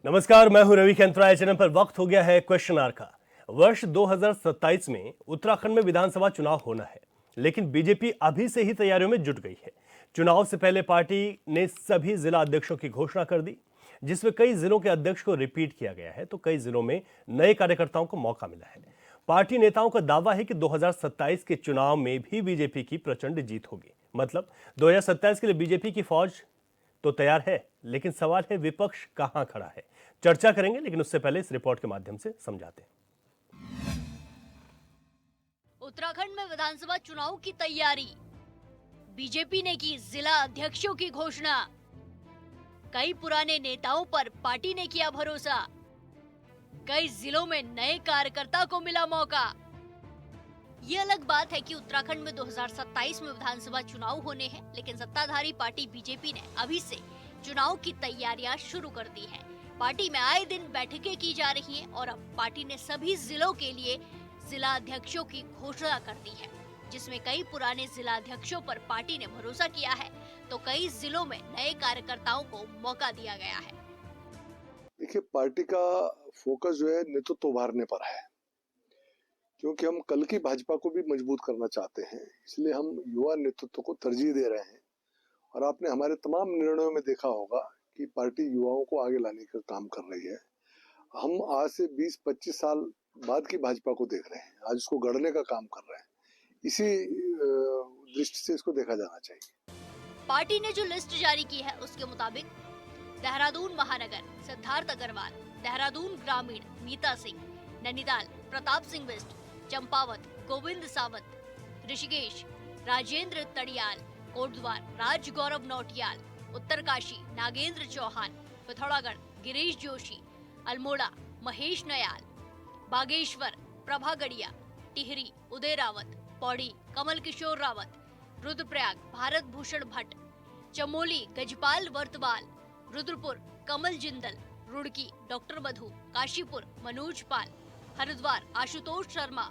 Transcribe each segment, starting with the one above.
नमस्कार, मैं हूं रवि खंत्रा। चैनल पर वक्त हो गया है क्वेश्चन आवर का। वर्ष 2027 में उत्तराखंड में विधानसभा चुनाव होना है, लेकिन बीजेपी अभी से ही तैयारियों में जुट गई है। चुनाव से पहले पार्टी ने सभी जिला अध्यक्षों की घोषणा कर दी, जिसमें कई जिलों के अध्यक्ष को रिपीट किया गया है, तो कई जिलों में नए कार्यकर्ताओं को मौका मिला है। पार्टी नेताओं का दावा है कि 2027 के चुनाव में भी बीजेपी की प्रचंड जीत होगी। मतलब 2027 के लिए बीजेपी की फौज तो तैयार है, लेकिन सवाल है विपक्ष कहां खड़ा है। चर्चा करेंगे, लेकिन उससे पहले इस रिपोर्ट के माध्यम से समझाते हैं। उत्तराखंड में विधानसभा चुनाव की तैयारी, बीजेपी ने की जिला अध्यक्षों की घोषणा, कई पुराने नेताओं पर पार्टी ने किया भरोसा, कई जिलों में नए कार्यकर्ता को मिला मौका। ये अलग बात है कि उत्तराखंड में 2027 में विधानसभा चुनाव होने हैं, लेकिन सत्ताधारी पार्टी बीजेपी ने अभी से चुनाव की तैयारियां शुरू कर दी हैं। पार्टी में आए दिन बैठकें की जा रही हैं और अब पार्टी ने सभी जिलों के लिए जिला अध्यक्षों की घोषणा कर दी है, जिसमें कई पुराने जिला अध्यक्षों पर पार्टी ने भरोसा किया है, तो कई जिलों में नए कार्यकर्ताओं को मौका दिया गया है। देखिए, पार्टी का फोकस जो है नेतृत्व उभारने पर है, क्योंकि हम कल की भाजपा को भी मजबूत करना चाहते हैं। इसलिए हम युवा नेतृत्व को तरजीह दे रहे हैं। और आपने हमारे तमाम निर्णयों में देखा होगा कि पार्टी युवाओं को आगे लाने का काम कर रही है। हम आज से 20-25 साल बाद की भाजपा को देख रहे हैं, आज उसको गढ़ने का काम कर रहे हैं। इसी दृष्टि से इसको देखा जाना चाहिए। पार्टी ने जो लिस्ट जारी की है उसके मुताबिक देहरादून महानगर सिद्धार्थ अग्रवाल, देहरादून ग्रामीण मीता सिंह, नैनीताल प्रताप सिंह वेस्ट, चंपावत गोविंद सावंत, ऋषिकेश राजेंद्र तड़ियाल, कोटद्वार राज गौरव नौटियाल, उत्तरकाशी नागेंद्र चौहान, पिथौरागढ़ गिरीश जोशी, अल्मोड़ा महेश नयाल, बागेश्वर प्रभा गड़िया, टिहरी उदय रावत, पौड़ी कमल किशोर रावत, रुद्रप्रयाग भारत भूषण भट्ट, चमोली गजपाल वर्तवाल, रुद्रपुर कमल जिंदल, रुड़की डॉक्टर मधु, काशीपुर मनोज पाल, हरिद्वार आशुतोष शर्मा।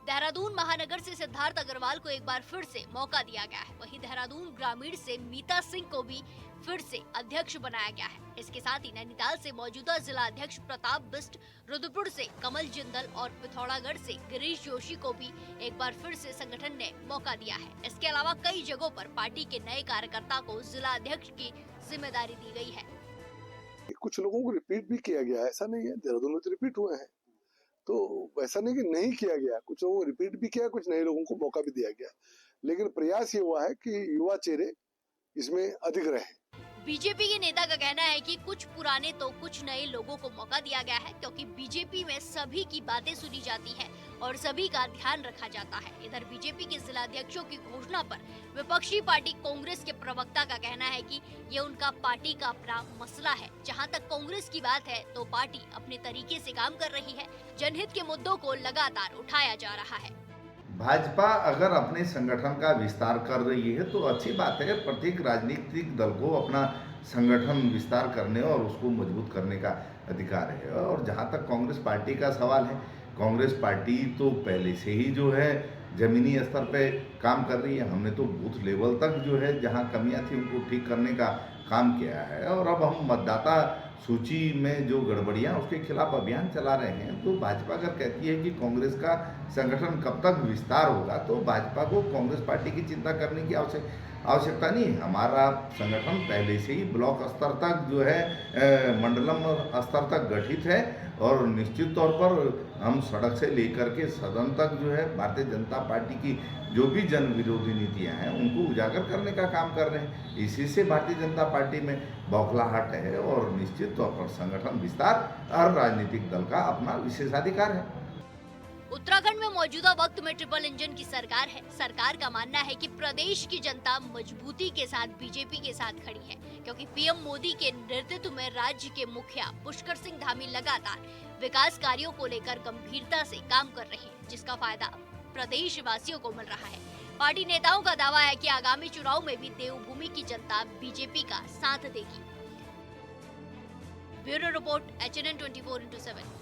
देहरादून महानगर से सिद्धार्थ अग्रवाल को एक बार फिर से मौका दिया गया है। वहीं देहरादून ग्रामीण से मीता सिंह को भी फिर से अध्यक्ष बनाया गया है। इसके साथ ही नैनीताल से मौजूदा जिला अध्यक्ष प्रताप बिस्ट, रुद्रपुर से कमल जिंदल और पिथौरागढ़ से गिरीश जोशी को भी एक बार फिर से संगठन ने मौका दिया है। इसके अलावा कई जगहों पर पार्टी के नए कार्यकर्ता को जिला अध्यक्ष की जिम्मेदारी दी गई है। कुछ लोगों को रिपीट भी किया गया है, ऐसा नहीं है। देहरादून में तो रिपीट हुए हैं, तो ऐसा नहीं कि नहीं किया गया। कुछ लोगों को रिपीट भी किया, कुछ नए लोगों को मौका भी दिया गया, लेकिन प्रयास ये हुआ है कि युवा चेहरे इसमें अधिक रहे। बीजेपी के नेता का कहना है कि कुछ पुराने तो कुछ नए लोगों को मौका दिया गया है, क्योंकि बीजेपी में सभी की बातें सुनी जाती हैं और सभी का ध्यान रखा जाता है। इधर बीजेपी के जिला अध्यक्षों की घोषणा पर विपक्षी पार्टी कांग्रेस के प्रवक्ता का कहना है कि ये उनका पार्टी का अपना मसला है। जहां तक कांग्रेस की बात है तो पार्टी अपने तरीके से काम कर रही है, जनहित के मुद्दों को लगातार उठाया जा रहा है। भाजपा अगर अपने संगठन का विस्तार कर रही है तो अच्छी बात है। प्रत्येक राजनीतिक दल को अपना संगठन विस्तार करने और उसको मजबूत करने का अधिकार है। और जहां तक कांग्रेस पार्टी का सवाल है, कांग्रेस पार्टी तो पहले से ही जो है जमीनी स्तर पे काम कर रही है। हमने तो बूथ लेवल तक जो है जहां कमियां थी उनको ठीक करने का काम किया है। और अब हम मतदाता सूची में जो गड़बड़ियां उसके खिलाफ अभियान चला रहे हैं। तो भाजपा अगर कहती है कि कांग्रेस का संगठन कब तक विस्तार होगा, तो भाजपा को कांग्रेस पार्टी की चिंता करने की आवश्यकता नहीं है। हमारा संगठन पहले से ही ब्लॉक स्तर तक जो है मंडलम स्तर तक गठित है और निश्चित तौर पर हम सड़क से लेकर के सदन तक जो है भारतीय जनता पार्टी की जो भी जन विरोधी नीतियां हैं उनको उजागर करने का काम कर रहे हैं। इसी से भारतीय जनता पार्टी में बौखलाहट है और निश्चित तौर पर संगठन विस्तार हर राजनीतिक दल का अपना विशेषाधिकार है। उत्तराखंड में मौजूदा वक्त में ट्रिपल इंजन की सरकार है। सरकार का मानना है कि प्रदेश की जनता मजबूती के साथ बीजेपी के साथ खड़ी है, क्योंकि पीएम मोदी के नेतृत्व में राज्य के मुखिया पुष्कर सिंह धामी लगातार विकास कार्यों को लेकर गंभीरता से काम कर रहे हैं, जिसका फायदा प्रदेश वासियों को मिल रहा है। पार्टी नेताओं का दावा है कि आगामी चुनाव में भी देवभूमि की जनता बीजेपी का साथ देगी। Bureau report HNN 24/7।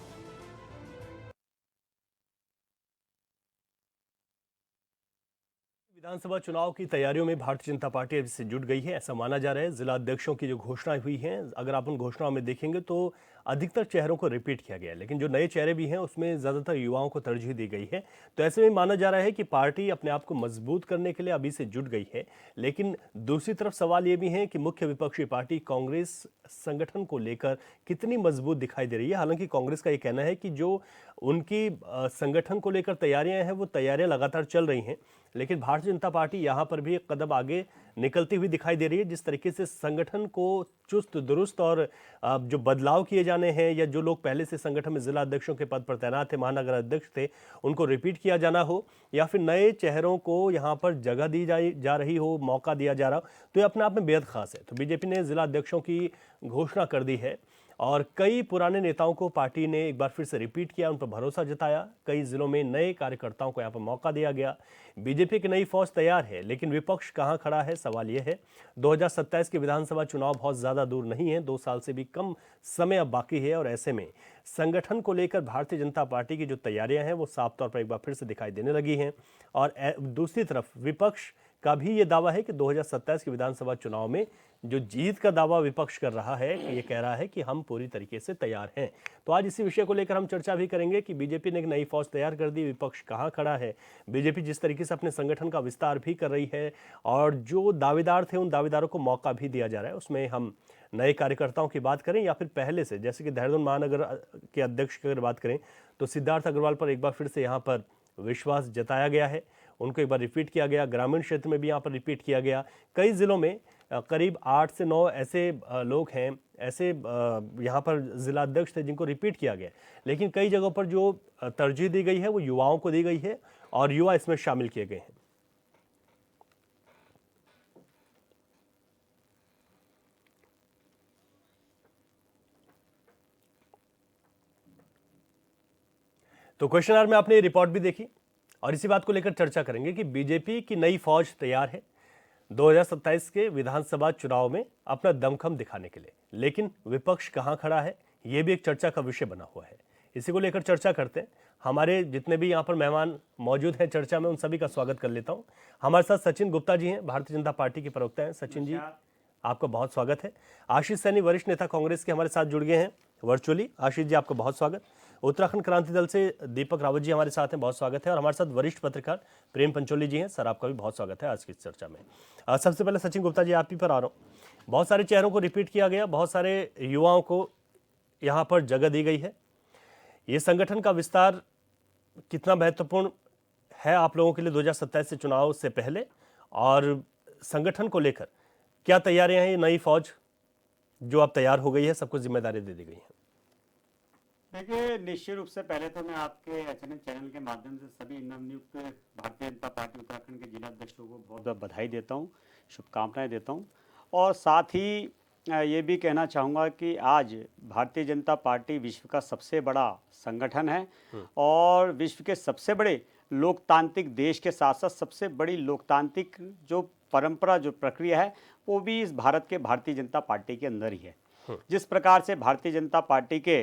विधानसभा चुनाव की तैयारियों में भारतीय जनता पार्टी अभी से जुट गई है, ऐसा माना जा रहा है। जिला अध्यक्षों की जो घोषणाएं हुई हैं, अगर आप उन घोषणाओं में देखेंगे तो अधिकतर चेहरों को रिपीट किया गया है, लेकिन जो नए चेहरे भी हैं उसमें ज्यादातर युवाओं को तरजीह दी गई है। तो ऐसे में माना जा रहा है कि पार्टी अपने आप को मजबूत करने के लिए अभी से जुट गई है। लेकिन दूसरी तरफ सवाल ये भी है कि मुख्य विपक्षी पार्टी कांग्रेस संगठन को लेकर कितनी मजबूत दिखाई दे रही है। हालांकि कांग्रेस का ये कहना है कि जो उनकी संगठन को लेकर तैयारियां हैं वो तैयारियां लगातार चल रही हैं, लेकिन भारतीय जनता पार्टी यहां पर भी एक कदम आगे निकलती हुई दिखाई दे रही है। जिस तरीके से संगठन को चुस्त दुरुस्त और जो बदलाव किए जाने हैं, या जो लोग पहले से संगठन में जिला अध्यक्षों के पद पर तैनात थे, महानगर अध्यक्ष थे, उनको रिपीट किया जाना हो, या फिर नए चेहरों को यहां पर जगह दी जा रही हो, मौका दिया जा रहा हो, तो ये अपने आप में बेहद खास है। तो बीजेपी ने जिला अध्यक्षों की घोषणा कर दी है और कई पुराने नेताओं को पार्टी ने एक बार फिर से रिपीट किया, उन पर भरोसा जताया। कई जिलों में नए कार्यकर्ताओं को यहाँ पर मौका दिया गया। बीजेपी की नई फौज तैयार है, लेकिन विपक्ष कहाँ खड़ा है, सवाल यह है। 2027 के विधानसभा चुनाव बहुत ज्यादा दूर नहीं है, 2 साल से भी कम समय अब बाकी है, और ऐसे में संगठन को लेकर भारतीय जनता पार्टी की जो तैयारियां हैं वो साफ तौर पर एक बार फिर से दिखाई देने लगी हैं। और दूसरी तरफ विपक्ष का भी ये दावा है कि 2027 के विधानसभा चुनाव में जो जीत का दावा विपक्ष कर रहा है, ये कह रहा है कि हम पूरी तरीके से तैयार हैं। तो आज इसी विषय को लेकर हम चर्चा भी करेंगे कि बीजेपी ने एक नई फौज तैयार कर दी, विपक्ष कहाँ खड़ा है, बीजेपी जिस तरीके से अपने संगठन का विस्तार भी कर रही है, और जो दावेदार थे उन दावेदारों को मौका भी दिया जा रहा है, उसमें हम नए कार्यकर्ताओं की बात करें या फिर पहले से, जैसे कि देहरादून महानगर के अध्यक्ष की अगर बात करें तो सिद्धार्थ अग्रवाल पर एक बार फिर से यहाँ पर विश्वास जताया गया है, उनको एक बार रिपीट किया गया। ग्रामीण क्षेत्र में भी यहाँ पर रिपीट किया गया। कई जिलों में करीब 8 से 9 ऐसे लोग हैं, ऐसे यहाँ पर जिला अध्यक्ष थे जिनको रिपीट किया गया, लेकिन कई जगहों पर जो तरजीह दी गई है वो युवाओं को दी गई है और युवा इसमें शामिल किए गए हैं। तो क्वेश्चन आवर में आपने ये रिपोर्ट भी देखी और इसी बात को लेकर चर्चा करेंगे कि बीजेपी की नई फौज तैयार है 2027 के विधानसभा चुनाव में अपना दमखम दिखाने के लिए, लेकिन विपक्ष कहां खड़ा है, यह भी एक चर्चा का विषय बना हुआ है। इसी को लेकर चर्चा करते हैं। हमारे जितने भी यहाँ पर मेहमान मौजूद हैं चर्चा में, उन सभी का स्वागत कर लेता हूँ। हमारे साथ सचिन गुप्ता जी हैं, भारतीय जनता पार्टी के प्रवक्ता हैं। सचिन जी, आपका बहुत स्वागत है। आशीष सैनी, वरिष्ठ नेता कांग्रेस के, हमारे साथ जुड़ गए हैं वर्चुअली। आशीष जी, आपका बहुत स्वागत। उत्तराखंड क्रांति दल से दीपक रावत जी हमारे साथ हैं, बहुत स्वागत है। और हमारे साथ वरिष्ठ पत्रकार प्रेम पंचोली जी हैं। सर, आपका भी बहुत स्वागत है आज की इस चर्चा में। सबसे पहले सचिन गुप्ता जी, आप ही पर आ रहा हूँ। बहुत सारे चेहरों को रिपीट किया गया, बहुत सारे युवाओं को यहाँ पर जगह दी गई है। ये संगठन का विस्तार कितना महत्वपूर्ण है आप लोगों के लिए 2027 से चुनाव से पहले, और संगठन को लेकर क्या तैयारियां हैं? ये नई फौज जो अब तैयार हो गई है, सबको जिम्मेदारी दे दी गई है। देखिए, निश्चित रूप से पहले तो मैं आपके एचएनएन चैनल के माध्यम से सभी नवनियुक्त भारतीय जनता पार्टी उत्तराखंड के जिला अध्यक्षों को बहुत बहुत बधाई देता हूं, शुभकामनाएं देता हूं। और साथ ही ये भी कहना चाहूँगा कि आज भारतीय जनता पार्टी विश्व का सबसे बड़ा संगठन है और विश्व के सबसे बड़े लोकतांत्रिक देश के साथ साथ सबसे बड़ी लोकतांत्रिक जो परंपरा, जो प्रक्रिया है, वो भी इस भारत के भारतीय जनता पार्टी के अंदर ही है। जिस प्रकार से भारतीय जनता पार्टी के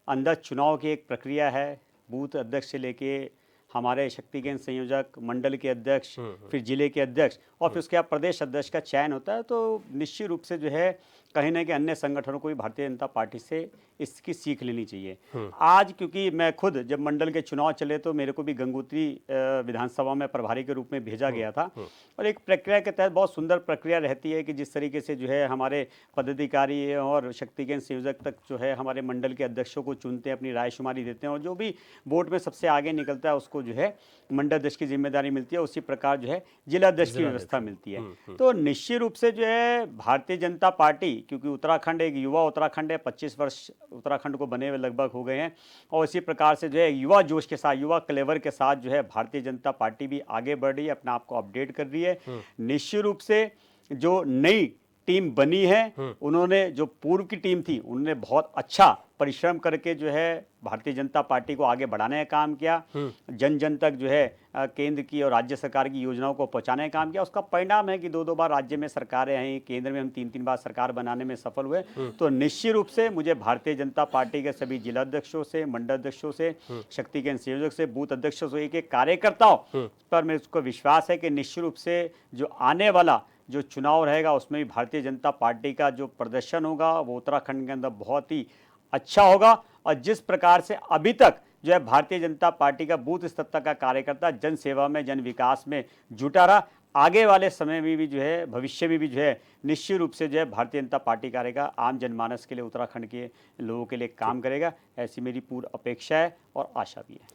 अंदर चुनाव की एक प्रक्रिया है, बूथ अध्यक्ष से लेके हमारे शक्ति केंद्र संयोजक, मंडल के अध्यक्ष, फिर जिले के अध्यक्ष और फिर उसके बाद प्रदेश अध्यक्ष का चयन होता है, तो निश्चित रूप से जो है कहीं ना कहीं अन्य संगठनों को भी भारतीय जनता पार्टी से इसकी सीख लेनी चाहिए। आज क्योंकि मैं खुद जब मंडल के चुनाव चले तो मेरे को भी गंगोत्री विधानसभा में प्रभारी के रूप में भेजा गया था, और एक प्रक्रिया के तहत बहुत सुंदर प्रक्रिया रहती है कि जिस तरीके से जो है हमारे पदाधिकारी और शक्ति केंद्र संयोजक तक जो है हमारे मंडल के अध्यक्षों को चुनते हैं, अपनी रायशुमारी देते हैं, और जो भी वोट में सबसे आगे निकलता है उसको जो है मंडल अध्यक्ष की जिम्मेदारी मिलती है। उसी प्रकार जो है जिला अध्यक्ष की व्यवस्था मिलती है। तो निश्चित रूप से जो है भारतीय जनता पार्टी, क्योंकि उत्तराखंड एक युवा उत्तराखंड है, 25 वर्ष उत्तराखंड को बने हुए लगभग हो गए हैं, और इसी प्रकार से जो है युवा जोश के साथ, युवा क्लेवर के साथ जो है भारतीय जनता पार्टी भी आगे बढ़ रही है, अपना आप को अपडेट कर रही है। निश्चित रूप से जो नई टीम बनी है, उन्होंने जो पूर्व की टीम थी उन्होंने बहुत अच्छा परिश्रम करके जो है भारतीय जनता पार्टी को आगे बढ़ाने का काम किया, जन जन तक जो है केंद्र की और राज्य सरकार की योजनाओं को पहुंचाने का काम किया। उसका परिणाम है कि 2-2 बार राज्य में सरकारें आई, केंद्र में हम 3-3 बार सरकार बनाने में सफल हुए। तो निश्चित रूप से मुझे भारतीय जनता पार्टी के सभी जिलाध्यक्षों से, मंडल अध्यक्षों से, शक्ति केंद्र संयोजक से, बूथ अध्यक्षों से, एक कार्यकर्ताओं पर मेरे को विश्वास है कि निश्चित रूप से जो आने वाला जो चुनाव रहेगा उसमें भी भारतीय जनता पार्टी का जो प्रदर्शन होगा वो उत्तराखंड के अंदर बहुत ही अच्छा होगा। और जिस प्रकार से अभी तक जो है भारतीय जनता पार्टी का बूथ स्तर तक का कार्यकर्ता जन सेवा में, जन विकास में जुटा रहा, आगे वाले समय में भी जो है, भविष्य में भी जो है निश्चित रूप से जो है भारतीय जनता पार्टी करेगा, आम जनमानस के लिए, उत्तराखंड के लोगों के लिए काम करेगा, ऐसी मेरी पूरी अपेक्षा है और आशा भी है।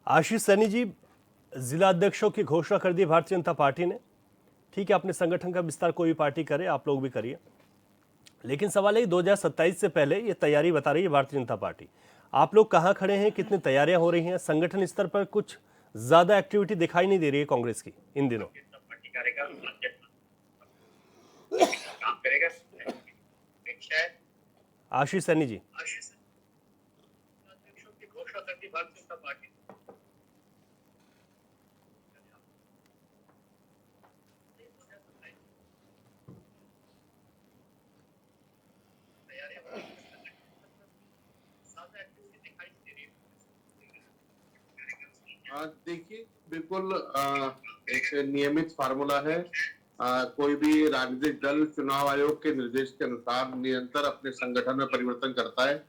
आशीष सैनी जी, जिला अध्यक्षों की घोषणा कर दी भारतीय जनता पार्टी ने। ठीक है, अपने संगठन का विस्तार कोई भी पार्टी करे, आप लोग भी करिए, लेकिन सवाल है 2027 से पहले ये तैयारी बता रही है भारतीय जनता पार्टी। आप लोग कहाँ खड़े हैं, कितनी तैयारियां हो रही हैं? संगठन स्तर पर कुछ ज्यादा एक्टिविटी दिखाई नहीं दे रही है कांग्रेस की इन दिनों। आशीष सैनी जी, देखिए, बिल्कुल एक नियमित फार्मूला है। कोई भी राजनीतिक दल चुनाव आयोग के निर्देश के अनुसार निरंतर अपने संगठन में परिवर्तन करता है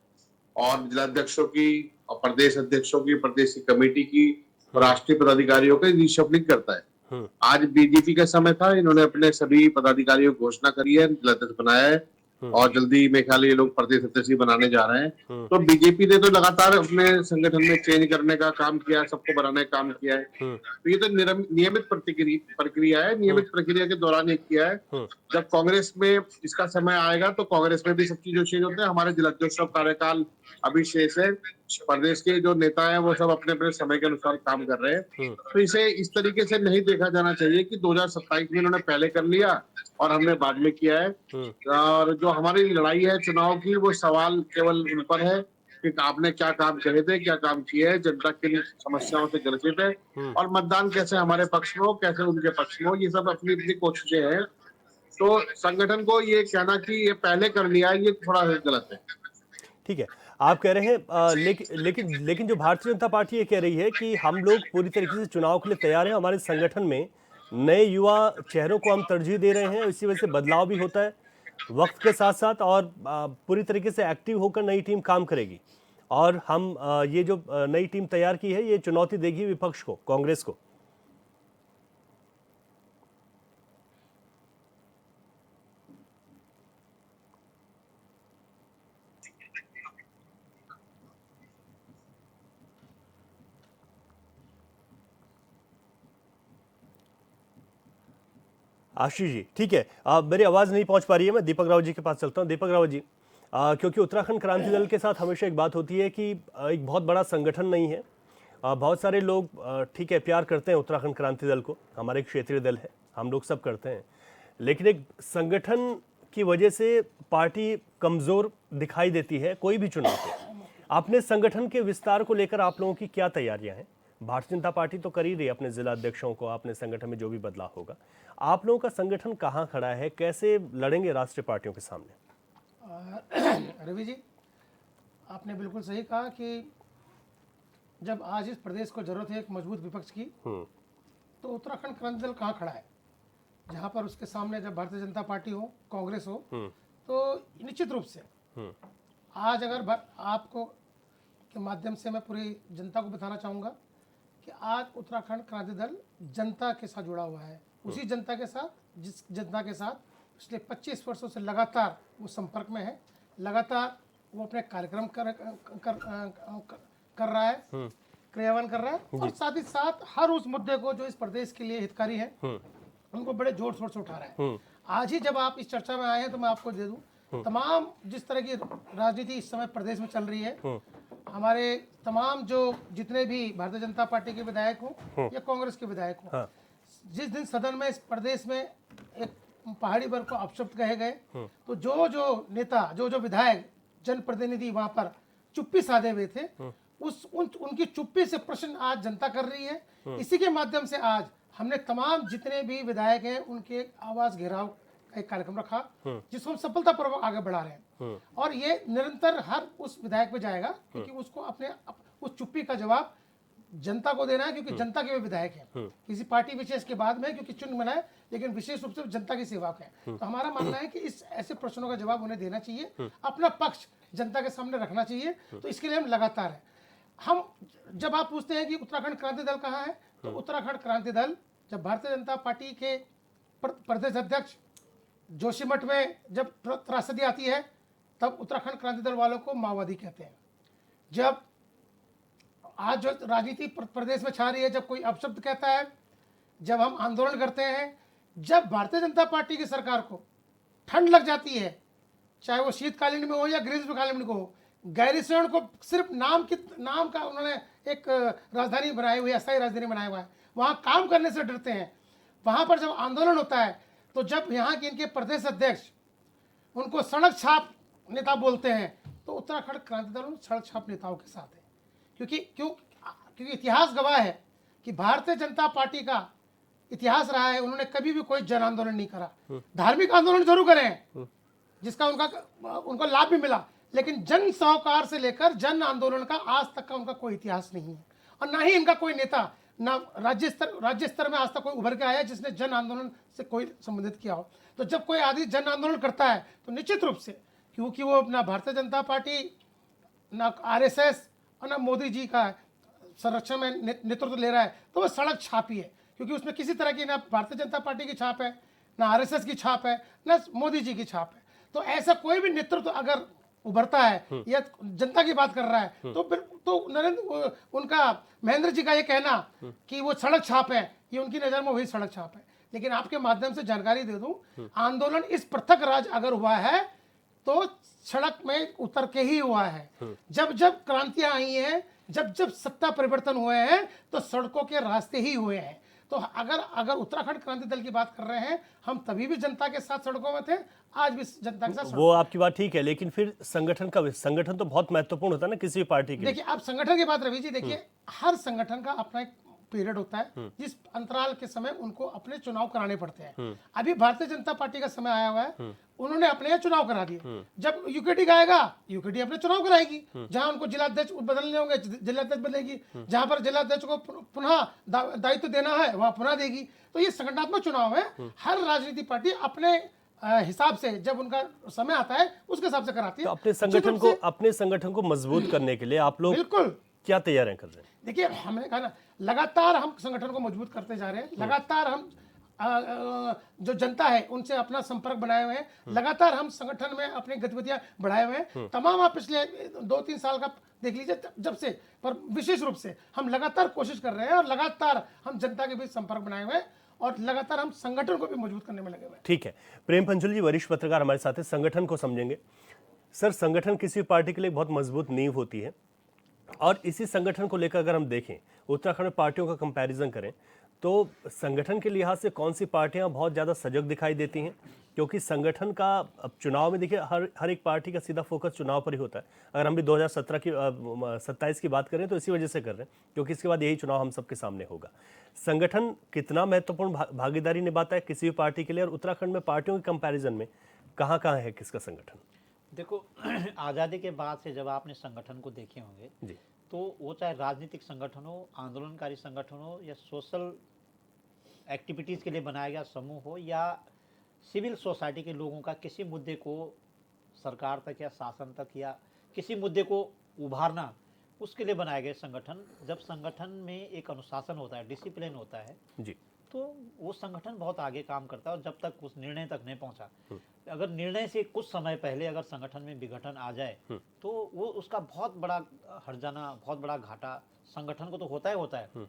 और जिलाध्यक्षों की और प्रदेश अध्यक्षों की, प्रदेश की कमेटी की, राष्ट्रीय पदाधिकारियों की रीशफलिंग करता है। आज बीजेपी का समय था, इन्होंने अपने सभी पदाधिकारियों की घोषणा करी है, जिलाध्यक्ष बनाया है और जल्दी मेरे ख्याल ये लोग प्रदेश अध्यक्ष बनाने जा रहे हैं। तो बीजेपी ने तो लगातार अपने संगठन में चेंज करने का काम किया है, सबको बनाने का काम किया है। तो ये तो नियमित प्रक्रिया है, नियमित प्रक्रिया के दौरान ये किया है। जब कांग्रेस में इसका समय आएगा तो कांग्रेस में भी सब चीजें चेंज होते हैं। हमारे जिलाध्यक्ष का कार्यकाल अभी शेष है, प्रदेश के जो नेता हैं वो सब अपने अपने समय के अनुसार काम कर रहे हैं। तो इसे इस तरीके से नहीं देखा जाना चाहिए कि 2027 में इन्होंने पहले कर लिया और हमने बाद में किया है। और जो हमारी लड़ाई है चुनाव की, वो सवाल केवल उन पर है कि आपने क्या काम करे थे, क्या काम किए हैं, जनता की समस्याओं से ग्रसित है और मतदान कैसे हमारे पक्ष में हो, कैसे उनके पक्ष में हो, ये सब अपनी अपनी कोशिशें हैं। तो संगठन को ये कहना कि ये पहले कर लिया, ये थोड़ा गलत है। ठीक है, आप कह रहे हैं लेकिन जो भारतीय जनता पार्टी ये कह रही है कि हम लोग पूरी तरीके से चुनाव के लिए तैयार हैं, हमारे संगठन में नए युवा चेहरों को हम तरजीह दे रहे हैं, इसी वजह से बदलाव भी होता है वक्त के साथ साथ, और पूरी तरीके से एक्टिव होकर नई टीम काम करेगी और हम ये जो नई टीम तैयार की है ये चुनौती देगी विपक्ष को, कांग्रेस को। आशीष जी, ठीक है, मेरी आवाज़ नहीं पहुंच पा रही है, मैं दीपक रावत जी के पास चलता हूं। दीपक रावत जी, क्योंकि उत्तराखंड क्रांति दल के साथ हमेशा एक बात होती है कि एक बहुत बड़ा संगठन नहीं है, बहुत सारे लोग ठीक है प्यार करते हैं उत्तराखंड क्रांति दल को, हमारे क्षेत्रीय दल है, हम लोग सब करते हैं, लेकिन एक संगठन की वजह से पार्टी कमज़ोर दिखाई देती है कोई भी चुनाव पे। अपने संगठन के विस्तार को लेकर आप लोगों की क्या तैयारियां हैं? भारतीय जनता पार्टी तो कर ही रही है अपने जिला अध्यक्षों को, अपने संगठन में जो भी बदलाव होगा, आप लोगों का संगठन कहाँ खड़ा है, कैसे लड़ेंगे राष्ट्रीय पार्टियों के सामने? रवि जी, आपने बिल्कुल सही कहा कि जब आज इस प्रदेश को जरूरत है एक मजबूत विपक्ष की, तो उत्तराखंड क्रांति दल कहाँ खड़ा है? जहाँ पर उसके सामने जब भारतीय जनता पार्टी हो, कांग्रेस हो, तो निश्चित रूप से आज अगर आपको के माध्यम से मैं पूरी जनता को बताना चाहूँगा कि आज उत्तराखंड क्रांति दल जनता के साथ जुड़ा हुआ है, उसी जनता के साथ जिस जनता के साथ पिछले 25 वर्षों से लगातार वो संपर्क में है, लगातार वो अपने कार्यक्रम कर रहा है, क्रियान्वयन कर रहा है और साथ ही साथ हर उस मुद्दे को जो इस प्रदेश के लिए हितकारी है उनको बड़े जोर शोर से उठा रहा है। आज ही जब आप इस चर्चा में आए हैं तो मैं आपको दे दूं, तमाम जिस तरह की राजनीति इस समय प्रदेश में चल रही है, हमारे तमाम जो जितने भी भारतीय जनता पार्टी के विधायक हों या कांग्रेस के विधायक हों, जिस दिन सदन में इस प्रदेश में एक पहाड़ी वर्ग को अपशब्द कहे गए। तो जो जो नेता, जो जो विधायक, जनप्रतिनिधि वहां पर चुप्पी साधे हुए थे, उनकी चुप्पी से प्रश्न आज जनता कर रही है। इसी के माध्यम से आज हमने तमाम जितने भी विधायक हैं उनके आवास घेराव का एक कार्यक्रम रखा, जिसको हम सफलतापूर्वक आगे बढ़ा रहे हैं। और ये निरंतर हर उस विधायक पे जाएगा, क्योंकि उसको अपने उस चुप्पी का जवाब जनता को देना है, क्योंकि जनता के वे विधायक हैं, किसी पार्टी विशेष के बाद में, क्योंकि चुन बनाए, लेकिन विशेष रूप से जनता की सेवक है। तो हमारा मानना है कि इस ऐसे प्रश्नों का जवाब उन्हें देना चाहिए, अपना पक्ष जनता के सामने रखना चाहिए। तो इसके लिए हम लगातार हैं। हम जब आप पूछते हैं कि उत्तराखंड क्रांति दल कहाँ है, तो उत्तराखंड क्रांति दल जब भारतीय जनता पार्टी के प्रदेश अध्यक्ष जोशीमठ में जब त्रासदी आती है, तब उत्तराखंड क्रांति दल वालों को माओवादी कहते हैं। जब आज जो राजनीति प्रदेश में छा रही है, जब कोई अपशब्द कहता है, जब हम आंदोलन करते हैं, जब भारतीय जनता पार्टी की सरकार को ठंड लग जाती है, चाहे वो शीतकालीन में हो या ग्रीष्मकालीन में हो, गैरिसैंण को सिर्फ नाम का उन्होंने एक राजधानी बनाई हुई है, अस्थायी राजधानी बनाया हुआ है, वहाँ काम करने से डरते हैं। वहाँ पर जब आंदोलन होता है, तो जब यहाँ के इनके प्रदेश अध्यक्ष उनको सड़क छाप नेता बोलते हैं, तो उत्तराखंड क्रांति दल उन सड़क छाप नेताओं के साथ है। क्योंकि इतिहास गवाह है कि भारतीय जनता पार्टी का इतिहास रहा है, उन्होंने कभी भी कोई जन आंदोलन नहीं करा। धार्मिक आंदोलन जरूर करें, जिसका उनको लाभ भी मिला, लेकिन जन सरोकार से लेकर जन आंदोलन का आज तक का उनका कोई इतिहास नहीं है। और ना ही इनका कोई नेता, ना राज्य स्तर में आज तक कोई उभर के आया है जिसने जन आंदोलन से कोई संबंधित किया हो। तो जब कोई आदमी जन आंदोलन करता है, तो निश्चित रूप से, क्योंकि वो ना भारतीय जनता पार्टी, ना आरएसएस और ना मोदी जी का संरक्षण में नेतृत्व ले रहा है, तो वो सड़क छापी है। क्योंकि उसमें किसी तरह की ना भारतीय जनता पार्टी की छाप है, ना आरएसएस की छाप है, ना मोदी जी की छाप है। तो ऐसा कोई भी नेतृत्व अगर उभरता है या जनता की बात कर रहा है, तो फिर तो नरेंद्र उनका महेंद्र जी का ये कहना कि वो सड़क छाप है, ये उनकी नज़र में वही सड़क छाप है। लेकिन आपके माध्यम से जानकारी दे दूं, आंदोलन इस पृथक राज अगर हुआ है तो सड़क में उतर के ही हुआ है। जब जब क्रांतियां आई हैं, जब जब सत्ता परिवर्तन हुए हैं, तो सड़कों के रास्ते ही हुए हैं। तो अगर उत्तराखंड क्रांति दल की बात कर रहे हैं, हम तभी भी जनता के साथ सड़कों में थे, आज भी जनता के साथ। वो आपकी बात ठीक है, लेकिन फिर संगठन तो बहुत महत्वपूर्ण होता है ना किसी भी पार्टी के। देखिए, आप संगठन की बात रवि जी, देखिए हर संगठन का अपना एक पीरियड होता है, जिस अंतराल के समय उनको अपने चुनाव कराने पड़ते हैं। अभी भारतीय जनता पार्टी का समय आया हुआ है, उन्होंने अपने यहाँ चुनाव करा दिए। जब यूकेटी का आएगा, यूकेटी अपने चुनाव कराएगी, जहां उनको जिलाध्यक्ष बदलने होंगे, जिलाध्यक्ष बदलेगी, जहां पर जिलाध्यक्ष को पुनः दायित्व देना है, वहां पुनः देगी। तो ये संगठनात्मक चुनाव है। हर राजनीतिक पार्टी अपने हिसाब से जब उनका समय आता है, उसके हिसाब से कराती है। तो अपने संगठन को मजबूत करने के लिए आप लोग बिल्कुल क्या तैयारियां कर रहे हैं? देखिए, हमने कहा ना, लगातार हम संगठन को मजबूत करते जा रहे हैं। लगातार हम जो जनता है उनसे अपना संपर्क बनाए हुए हैं। लगातार हम संगठन में अपनी गतिविधियां बढ़ाए हुए हैं। तमाम आप पिछले 2-3 साल का देख लीजिए, जब से, पर विशेष रूप से हम लगातार कोशिश कर रहे हैं और लगातार हम जनता के बीच संपर्क बनाए हुए हैं और लगातार हम संगठन को भी मजबूत करने में लगे हुए हैं। ठीक है, प्रेम पंचुल जी वरिष्ठ पत्रकार हमारे साथ हैं, संगठन को समझेंगे। सर, संगठन किसी पार्टी के लिए बहुत मजबूत नींव होती है, और इसी संगठन को लेकर अगर हम देखें, उत्तराखंड में पार्टियों का कंपैरिजन करें, तो संगठन के लिहाज से कौन सी पार्टियां बहुत ज़्यादा सजग दिखाई देती हैं? क्योंकि संगठन का अब चुनाव में देखिए, हर एक पार्टी का सीधा फोकस चुनाव पर ही होता है। अगर हम भी 2027 की बात करें तो इसी वजह से कर रहे हैं, क्योंकि इसके बाद यही चुनाव हम सबके सामने होगा। संगठन कितना महत्वपूर्ण भागीदारी निभाता है किसी भी पार्टी के लिए, और उत्तराखंड में पार्टियों के कंपैरिजन में कहाँ कहाँ है किसका संगठन? देखो, आज़ादी के बाद से जब आपने संगठन को देखे होंगे जी, तो वो चाहे राजनीतिक संगठन हो, आंदोलनकारी संगठन हो, या सोशल एक्टिविटीज़ के लिए बनाया गया समूह हो, या सिविल सोसाइटी के लोगों का किसी मुद्दे को सरकार तक या शासन तक या किसी मुद्दे को उभारना, उसके लिए बनाए गए संगठन। जब संगठन में एक अनुशासन होता है, डिसिप्लिन होता है जी, तो वो संगठन बहुत आगे काम करता है। और जब तक उस निर्णय तक नहीं पहुंचा, अगर निर्णय से कुछ समय पहले अगर संगठन में विघटन आ जाए, तो वो उसका बहुत बड़ा हर्जाना, बहुत बड़ा घाटा संगठन को तो होता है।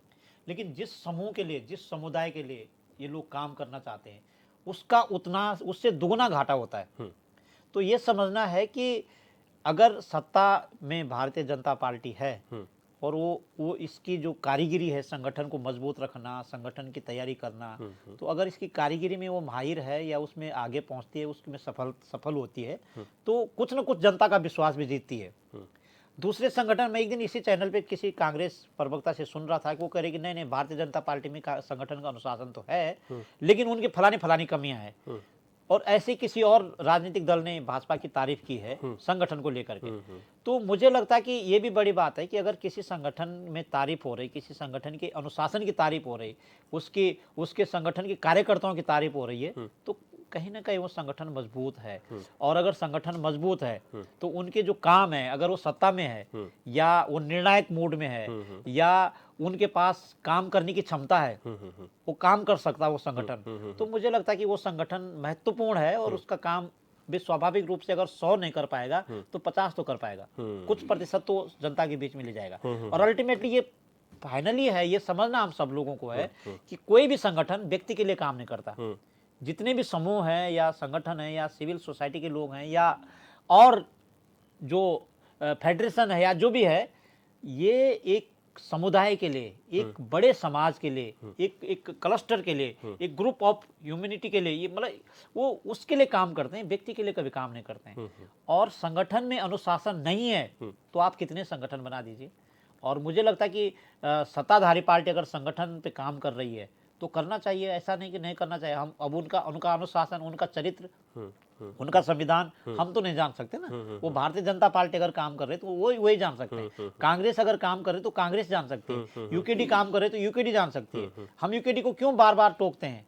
लेकिन जिस समूह के लिए, जिस समुदाय के लिए ये लोग काम करना चाहते हैं, उससे दुगना घाटा होता है। तो ये समझना है कि अगर सत्ता में भारतीय जनता पार्टी है और वो इसकी जो कारीगरी है, संगठन को मजबूत रखना, संगठन की तैयारी करना, तो अगर इसकी कारीगरी में वो माहिर है या उसमें आगे पहुंचती है, उसमें सफल होती है, तो कुछ न कुछ जनता का विश्वास भी जीतती है। दूसरे संगठन में एक दिन इसी चैनल पे किसी कांग्रेस प्रवक्ता से सुन रहा था कि वो कह रहे कि नहीं भारतीय जनता पार्टी में संगठन का अनुशासन तो है, लेकिन उनकी फलानी कमियां हैं। और ऐसे किसी और राजनीतिक दल ने भाजपा की तारीफ की है संगठन को लेकर के। तो मुझे लगता है कि ये भी बड़ी बात है कि अगर किसी संगठन में तारीफ हो रही, किसी संगठन के अनुशासन की तारीफ हो रही, उसके संगठन के कार्यकर्ताओं की तारीफ हो रही है, तो कहीं ना कहीं वो संगठन मजबूत है। और अगर संगठन मजबूत है तो उनके जो काम है, अगर वो सत्ता में है या वो निर्णायक मूड में है या उनके पास काम करने की क्षमता है, वो काम कर सकता है वो संगठन, तो मुझे लगता है कि वो संगठन महत्वपूर्ण है और उसका काम भी स्वाभाविक रूप से अगर 100 नहीं कर पाएगा तो 50 तो कर पाएगा, कुछ प्रतिशत तो जनता के बीच में ले जाएगा। और अल्टीमेटली ये फाइनली है, ये समझना हम सब लोगों को है कि कोई भी संगठन व्यक्ति के लिए काम नहीं करता। जितने भी समूह हैं या संगठन है या सिविल सोसाइटी के लोग हैं या और जो फेडरेशन है या जो भी है, ये एक समुदाय के लिए, एक बड़े समाज के लिए, एक क्लस्टर के लिए, एक ग्रुप ऑफ ह्यूमैनिटी के लिए, ये मतलब वो उसके लिए काम करते हैं, व्यक्ति के लिए कभी काम नहीं करते हैं। और संगठन में अनुशासन नहीं है तो आप कितने संगठन बना दीजिए। और मुझे लगता है कि सत्ताधारी पार्टी अगर संगठन पे काम कर रही है तो करना चाहिए, ऐसा नहीं कि नहीं करना चाहिए। हम अब उनका अनुशासन, उनका चरित्र, उनका संविधान हम तो नहीं जान सकते ना। वो भारतीय जनता पार्टी अगर काम कर रहे तो वही जान सकते हैं। कांग्रेस अगर काम कर रहे तो कांग्रेस जान सकती है, यूकेडी काम कर रहे तो यूकेडी जान सकती है। हम यूकेडी को क्यों बार बार टोकते हैं?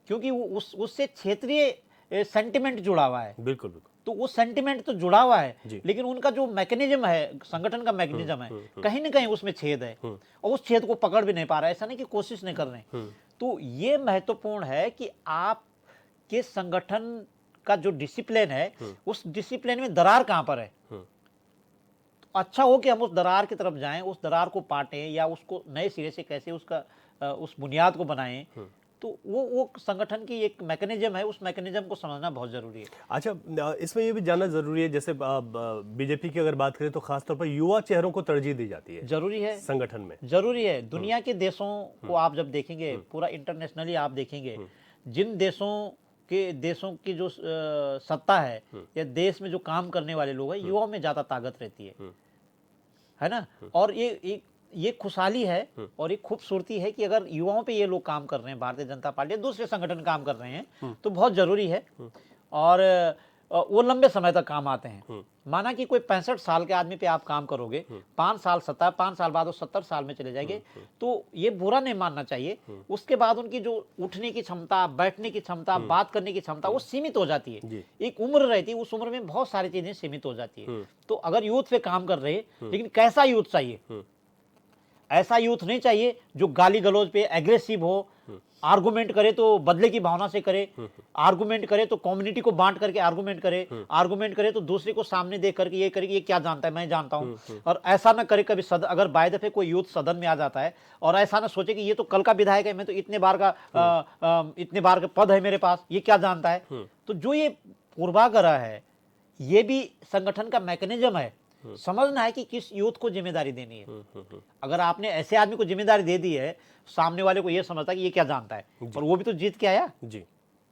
क्योंकि उससे क्षेत्रीय सेंटिमेंट जुड़ा हुआ है। बिल्कुल बिल्कुल। तो वो सेंटिमेंट तो जुड़ा हुआ है, लेकिन उनका जो मैकेनिज्म है, संगठन का मैकेनिज्म है, कहीं ना कहीं उसमें छेद है और उस छेद को पकड़ भी नहीं पा रहा है। ऐसा नहीं कि कोशिश नहीं कर रहे हैं। तो ये महत्वपूर्ण है कि आप के संगठन का जो डिसिप्लिन है, उस डिसिप्लिन में दरार कहां पर है। अच्छा हो कि हम उस दरार की तरफ जाएं, उस दरार को पाटें या उसको नए सिरे से कैसे उस बुनियाद को बनाएं। तो वो संगठन की एक मैकेनिज्म है, उस मैकेनिज्म को समझना बहुत जरूरी है। अच्छा, इसमें ये भी जानना जरूरी है, जैसे बीजेपी की अगर बात करें तो खासतौर पर युवा चेहरों को तरजीह दी जाती है। जरूरी है संगठन में, जरूरी है। दुनिया के देशों को आप जब देखेंगे, पूरा इंटरनेशनली आप देखेंगे, जिन देशों की जो सत्ता है या देश में जो काम करने वाले लोग हैं, युवाओं में ज्यादा ताकत रहती है ना। और ये खुशहाली है और एक खूबसूरती है कि अगर युवाओं पे ये लोग काम कर रहे हैं, भारतीय जनता पार्टी दूसरे संगठन काम कर रहे हैं, तो बहुत जरूरी है। और वो लंबे समय तक काम आते हैं। माना कि कोई 65 साल के आदमी पे आप काम करोगे, 5 साल 5 साल बाद वो 70 साल में चले जाएंगे, तो ये बुरा नहीं मानना चाहिए। उसके बाद उनकी जो उठने की क्षमता, बैठने की क्षमता, बात करने की क्षमता, वो सीमित हो जाती है। एक उम्र रहती है, उस उम्र में बहुत सारी चीजें सीमित हो जाती है। तो अगर यूथ पे काम कर रहे हैं, लेकिन कैसा यूथ चाहिए? ऐसा यूथ नहीं चाहिए जो गाली गलौज पे एग्रेसिव हो, आर्गुमेंट करे तो बदले की भावना से करे, आर्गुमेंट करे तो कम्युनिटी को बांट करके आर्गुमेंट करे, आर्गुमेंट करे तो दूसरे को सामने देख करके ये करे कि ये क्या जानता है, मैं जानता हूं। और ऐसा ना करे कभी अगर बाय दफे कोई यूथ सदन में आ जाता है और ऐसा ना सोचे कि ये तो कल का विधायक है, मैं तो इतने बार का पद है मेरे पास, ये क्या जानता है। तो जो ये पूर्वाग्रह है, ये भी संगठन का मैकेनिज्म है। समझना है कि किस यूथ को जिम्मेदारी देनी है। अगर आपने ऐसे आदमी को जिम्मेदारी दे दी है, सामने वाले को यह समझता है कि ये क्या जानता है, और वो भी तो जीत के आया जी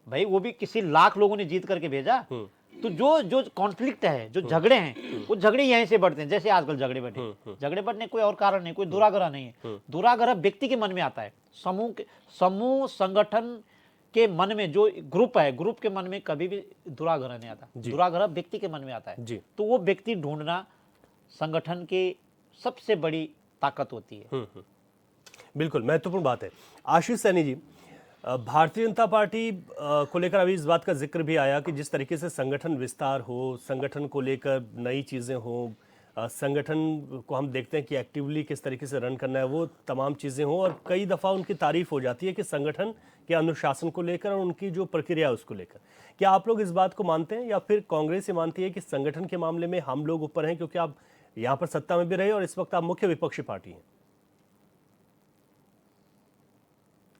भाई, वो भी किसी लाख लोगों ने जीत करके भेजा। तो जो कॉन्फ्लिक्ट है, जो झगड़े हैं, वो झगड़े यहीं से बढ़ते हैं। जैसे आजकल झगड़े बढ़ने कोई और कारण नहीं, कोई दुराग्रह नहीं है। दुराग्रह व्यक्ति के मन में आता है, समूह संगठन के मन में जो ग्रुप है, ग्रुप के मन में कभी भी दुराग्रह नहीं आता। दुराग्रह व्यक्ति के मन में आता है। तो वो व्यक्ति ढूंढना संगठन की सबसे बड़ी ताकत होती है। बिल्कुल महत्वपूर्ण बात है। आशीष सैनी जी, भारतीय जनता पार्टी को लेकर अभी इस बात का जिक्र भी आया कि जिस तरीके से संगठन विस्तार हो, संगठन को लेकर नई चीज़ें हो, संगठन को हम देखते हैं कि एक्टिवली किस तरीके से रन करना है, वो तमाम चीज़ें हों, और कई दफ़ा उनकी तारीफ हो जाती है कि संगठन के अनुशासन को लेकर और उनकी जो प्रक्रिया है उसको लेकर। क्या आप लोग इस बात को मानते हैं, या फिर कांग्रेस ये मानती है कि संगठन के मामले में हम लोग ऊपर हैं, क्योंकि आप यहाँ पर सत्ता में भी रहे और इस वक्त आप मुख्य विपक्षी पार्टी हैं?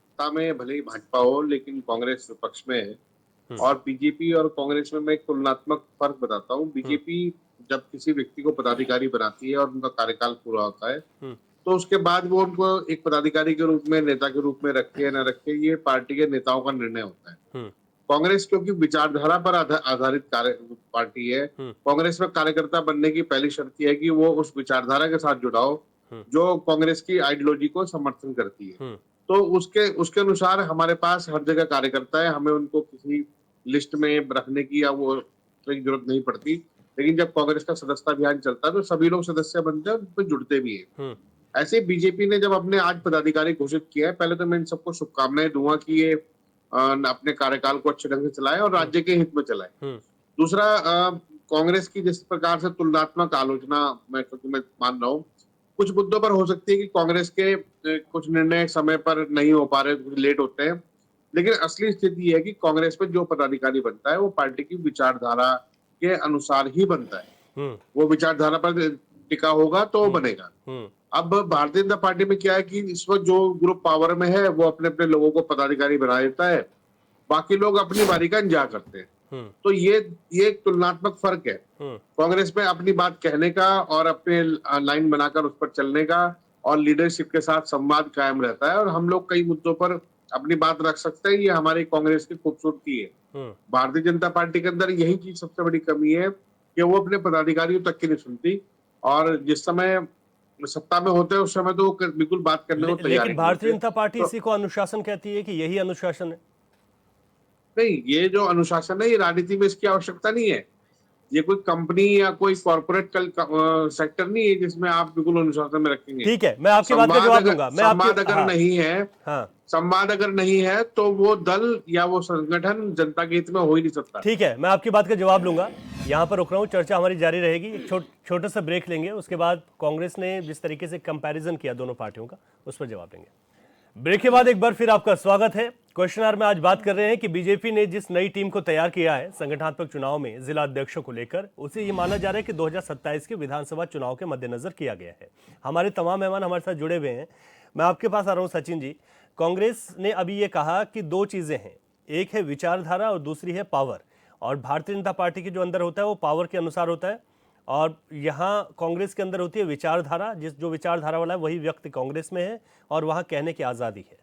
सत्ता में भले ही भाजपा हो, लेकिन कांग्रेस विपक्ष में है। और बीजेपी और कांग्रेस में मैं एक तुलनात्मक फर्क बताता हूँ। बीजेपी जब किसी व्यक्ति को पदाधिकारी बनाती है और उनका कार्यकाल पूरा होता है, तो उसके बाद वो उनको एक पदाधिकारी के रूप में, नेता के रूप में रखे या न रखे, ये पार्टी के नेताओं का निर्णय होता है। कांग्रेस क्योंकि विचारधारा पर आधारित पार्टी है, कांग्रेस में कार्यकर्ता बनने की पहली शर्त यह है कि वो उस विचारधारा के साथ जुड़ा हो जो कांग्रेस की आइडियोलॉजी को समर्थन करती है। तो उसके अनुसार हमारे पास हर जगह कार्यकर्ता है, हमें उनको किसी लिस्ट में रखने की या वो जरूरत नहीं पड़ती। लेकिन जब कांग्रेस का सदस्यता अभियान चलता है तो सभी लोग सदस्य बनते हैं, उस पर जुड़ते भी हैं। ऐसे बीजेपी ने जब अपने आज पदाधिकारी घोषित किया है, पहले तो मैं इन सबको शुभकामनाएं दूंगा कि ये अपने कार्यकाल को अच्छे ढंग से चलाए और राज्य के हित में चलाए। दूसरा, कांग्रेस की जिस प्रकार से तुलनात्मक आलोचना मैं मान रहा हूँ, कुछ मुद्दों पर हो सकती है कि कांग्रेस के कुछ निर्णय समय पर नहीं हो पा रहे, लेट होते हैं, लेकिन असली स्थिति है कि कांग्रेस में जो पदाधिकारी बनता है वो पार्टी की विचारधारा के अनुसार ही बनता है। वो विचारधारा पर टिका होगा तो बनेगा। अब भारतीय जनता पार्टी में क्या है कि इस वक्त जो ग्रुप पावर में है वो अपने अपने लोगों को पदाधिकारी बना देता है, बाकी लोग अपनी बारी का इंतजार करते हैं। तो ये एक तुलनात्मक फर्क है। कांग्रेस में अपनी बात कहने का और अपने लाइन बनाकर उस पर चलने का और लीडरशिप के साथ संवाद कायम रहता है, और हम लोग कई मुद्दों पर अपनी बात रख सकते हैं। ये हमारी कांग्रेस की खूबसूरती है। भारतीय जनता पार्टी के अंदर यही चीज सबसे बड़ी कमी है कि वो अपने पदाधिकारियों तक की नहीं सुनती, और जिस समय सत्ता में होते हैं उस समय तो बिल्कुल बात करने को तैयार लेकिन भारतीय जनता पार्टी इसी को अनुशासन कहती है कि यही अनुशासन है। नहीं, ये जो अनुशासन है ये राजनीति में इसकी आवश्यकता नहीं है। ये कोई कंपनी या कोई कॉर्पोरेट सेक्टर नहीं है जिसमें आप बिल्कुल अनुशासन में रखेंगे। ठीक है, मैं आपकी बात का जवाब दूंगा। संवाद अगर नहीं है, हाँ, संवाद अगर नहीं है तो वो दल या वो संगठन जनता के हित में हो ही नहीं सकता। ठीक है, मैं आपकी बात का जवाब लूंगा। यहाँ पर रुक रहा हूँ, चर्चा हमारी जारी रहेगी। एक छोटा सा ब्रेक लेंगे, उसके बाद कांग्रेस ने जिस तरीके से कंपैरिजन किया दोनों पार्टियों का, उस पर जवाब देंगे। ब्रेक के बाद एक बार फिर आपका स्वागत है। क्वेश्चन आवर में आज बात कर रहे हैं कि बीजेपी ने जिस नई टीम को तैयार किया है संगठनात्मक चुनाव में जिला अध्यक्षों को लेकर, उसे ये माना जा रहा है कि 2027 के विधानसभा चुनाव के मद्देनजर किया गया है। हमारे तमाम मेहमान हमारे साथ जुड़े हुए हैं। मैं आपके पास आ रहा हूँ सचिन जी। कांग्रेस ने अभी ये कहा कि दो चीजें हैं, एक है विचारधारा और दूसरी है पावर, और भारतीय जनता पार्टी के जो अंदर होता है वो पावर के अनुसार होता है, और यहाँ कांग्रेस के अंदर होती है विचारधारा। जो विचारधारा वाला है वही व्यक्ति कांग्रेस में है और वहाँ कहने की आज़ादी है।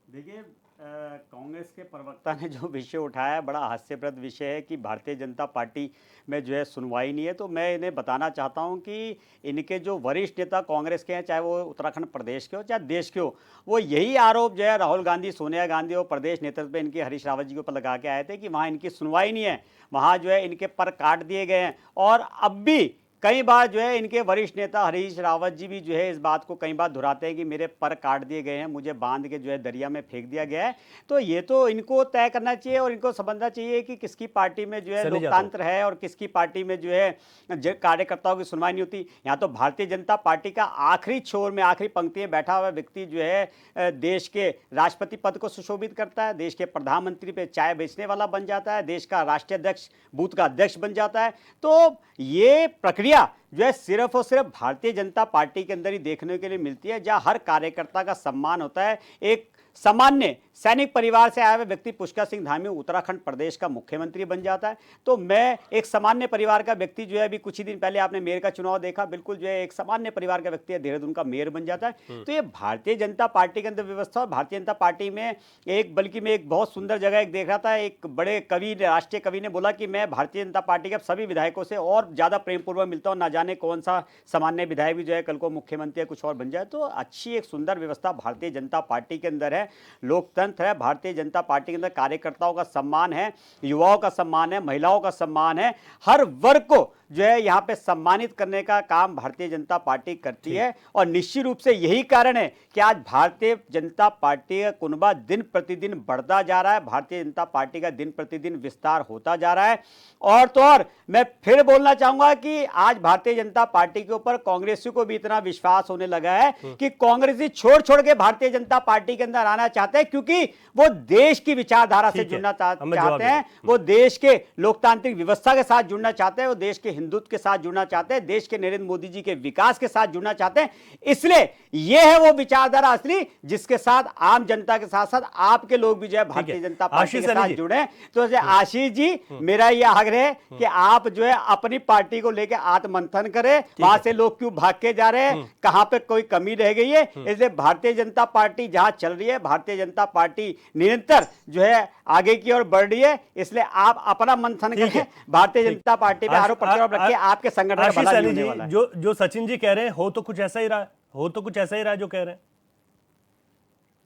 देखिए, कांग्रेस के प्रवक्ता ने जो विषय उठाया है बड़ा हास्यप्रद विषय है कि भारतीय जनता पार्टी में जो है सुनवाई नहीं है। तो मैं इन्हें बताना चाहता हूं कि इनके जो वरिष्ठ नेता कांग्रेस के हैं, चाहे वो उत्तराखंड प्रदेश के हो चाहे देश के हो, वो यही आरोप जो है राहुल गांधी, सोनिया गांधी और प्रदेश नेतृत्व पे इनके हरीश रावत जी के ऊपर लगा के आए थे कि वहाँ इनकी सुनवाई नहीं है, वहाँ जो है इनके पर काट दिए गए हैं। और अब भी कई बार जो है इनके वरिष्ठ नेता हरीश रावत जी भी जो है इस बात को कई बार दोहराते हैं कि मेरे पर काट दिए गए हैं, मुझे बांध के जो है दरिया में फेंक दिया गया है। तो ये तो इनको तय करना चाहिए और इनको समझना चाहिए कि किसकी पार्टी में जो है लोकतंत्र है और किसकी पार्टी में जो है कार्यकर्ताओं की सुनवाई नहीं होती। यहाँ तो भारतीय जनता पार्टी का आखिरी छोर में, आखिरी पंक्ति में बैठा हुआ व्यक्ति जो है देश के राष्ट्रपति पद को सुशोभित करता है, देश के प्रधानमंत्री पे चाय बेचने वाला बन जाता है, देश का राष्ट्रीय अध्यक्ष, बूथ का अध्यक्ष बन जाता है। तो ये प्रक्रिया जो है सिर्फ और सिर्फ भारतीय जनता पार्टी के अंदर ही देखने के लिए मिलती है, जहां हर कार्यकर्ता का सम्मान होता है। एक सामान्य सैनिक परिवार से आया हुआ व्यक्ति पुष्कर सिंह धामी उत्तराखंड प्रदेश का मुख्यमंत्री बन जाता है। तो मैं एक सामान्य परिवार का व्यक्ति जो है, अभी कुछ ही दिन पहले आपने मेयर का चुनाव देखा, बिल्कुल जो है एक सामान्य परिवार का व्यक्ति है, देहरादून का मेयर बन जाता है। तो ये भारतीय जनता पार्टी के अंदर व्यवस्था। और भारतीय जनता पार्टी में बल्कि मैं एक बहुत सुंदर जगह एक देख रहा था, एक बड़े कवि, राष्ट्रीय कवि ने बोला कि मैं भारतीय जनता पार्टी के सभी विधायकों से और ज्यादा प्रेमपूर्वक मिलता हूँ, ना जाने कौन सा सामान्य विधायक भी जो है कल को मुख्यमंत्री या कुछ और बन जाए। तो अच्छी एक सुंदर व्यवस्था भारतीय जनता पार्टी के अंदर है, लोकतंत्र है। भारतीय जनता पार्टी के अंदर कार्यकर्ताओं का सम्मान है, युवाओं का सम्मान है, महिलाओं का सम्मान है, हर वर्ग को जो है यहाँ पे सम्मानित करने का काम भारतीय जनता पार्टी करती है। और निश्चित रूप से यही कारण है कि आज भारतीय जनता पार्टी का कुनबा दिन प्रतिदिन बढ़ता जा रहा है, भारतीय जनता पार्टी का दिन प्रतिदिन विस्तार होता जा रहा है। और तो और मैं फिर बोलना चाहूंगा कि आज भारतीय जनता पार्टी के ऊपर कांग्रेसियों को भी इतना विश्वास होने लगा है कि कांग्रेसी छोड़ छोड़ के भारतीय जनता पार्टी के अंदर बनाना चाहते हैं, क्योंकि वो देश की विचारधारा से ठीक है, जुड़ना हमें जवाब चाहते हैं, वो देश के लोकतांत्रिक व्यवस्था के साथ जुड़ना चाहते हैं, वो देश के हिंदुत्व के साथ जुड़ना चाहते हैं, देश के नरेंद्र मोदी जी के विकास के साथ जुड़ना चाहते हैं। इसलिए ये है वो विचारधारा असली, जिसके साथ आम जनता के साथ साथ आपके लोग भी जो है भारतीय जनता पार्टी आशीष के सैनी साथ जी। जुड़े। तो आशीष जी, मेरा यह आग्रह है कि आप जो है अपनी पार्टी को लेकर आत्ममंथन करें, वहां से लोग क्यों भाग के जा रहे हैं, कहां पे कोई कमी रह गई है। इसलिए भारतीय जनता पार्टी जहां चल रही है, भारतीय जनता पार्टी निरंतर जो है आगे की ओर बढ़ रही है। इसलिए आप अपना मंथन ठीक है। करें, भारतीय जनता पार्टी पे आरोप प्रत्यारोप रखिए, आपके संगठन का आशीष भला नहीं सैनी होने जी, वाला है। जो सचिन जी कह रहे हैं, हो तो कुछ ऐसा ही रहा है जो कह रहे हैं।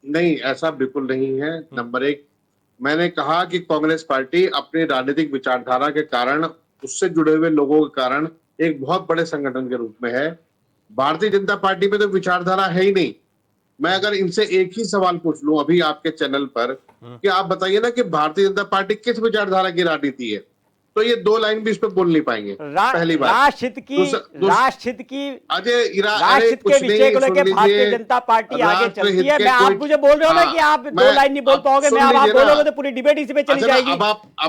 नहीं, ऐसा बिल्कुल नहीं है। नंबर एक, मैंने कहा कि कांग्रेस पार्टी अपनी राजनीतिक विचारधारा के कारण, उससे जुड़े हुए लोगों के कारण एक बहुत बड़े संगठन के रूप में है। भारतीय जनता पार्टी में तो विचारधारा है ही नहीं। मैं अगर इनसे एक ही सवाल पूछ लूं अभी आपके चैनल पर कि आप बताइए ना कि भारतीय जनता पार्टी किस विचारधारा की राजनीति है, तो ये दो लाइन भी इस पर बोल नहीं पाएंगे। पहली बात। राष्ट्रहित की राष्ट्रहित कुछ के विषय को नहीं, लेकर सुन भारतीय लीजिए, जनता पार्टी आगे चलती राष्ट्रहित है। के मैं आप कोई- मुझे बोल रहे हो ना कि आप दो लाइन नहीं बोल पाओगे, मैं आप बोलोगे तो पूरी डिबेट इसी पे चली अच्छा, जाएगी। अब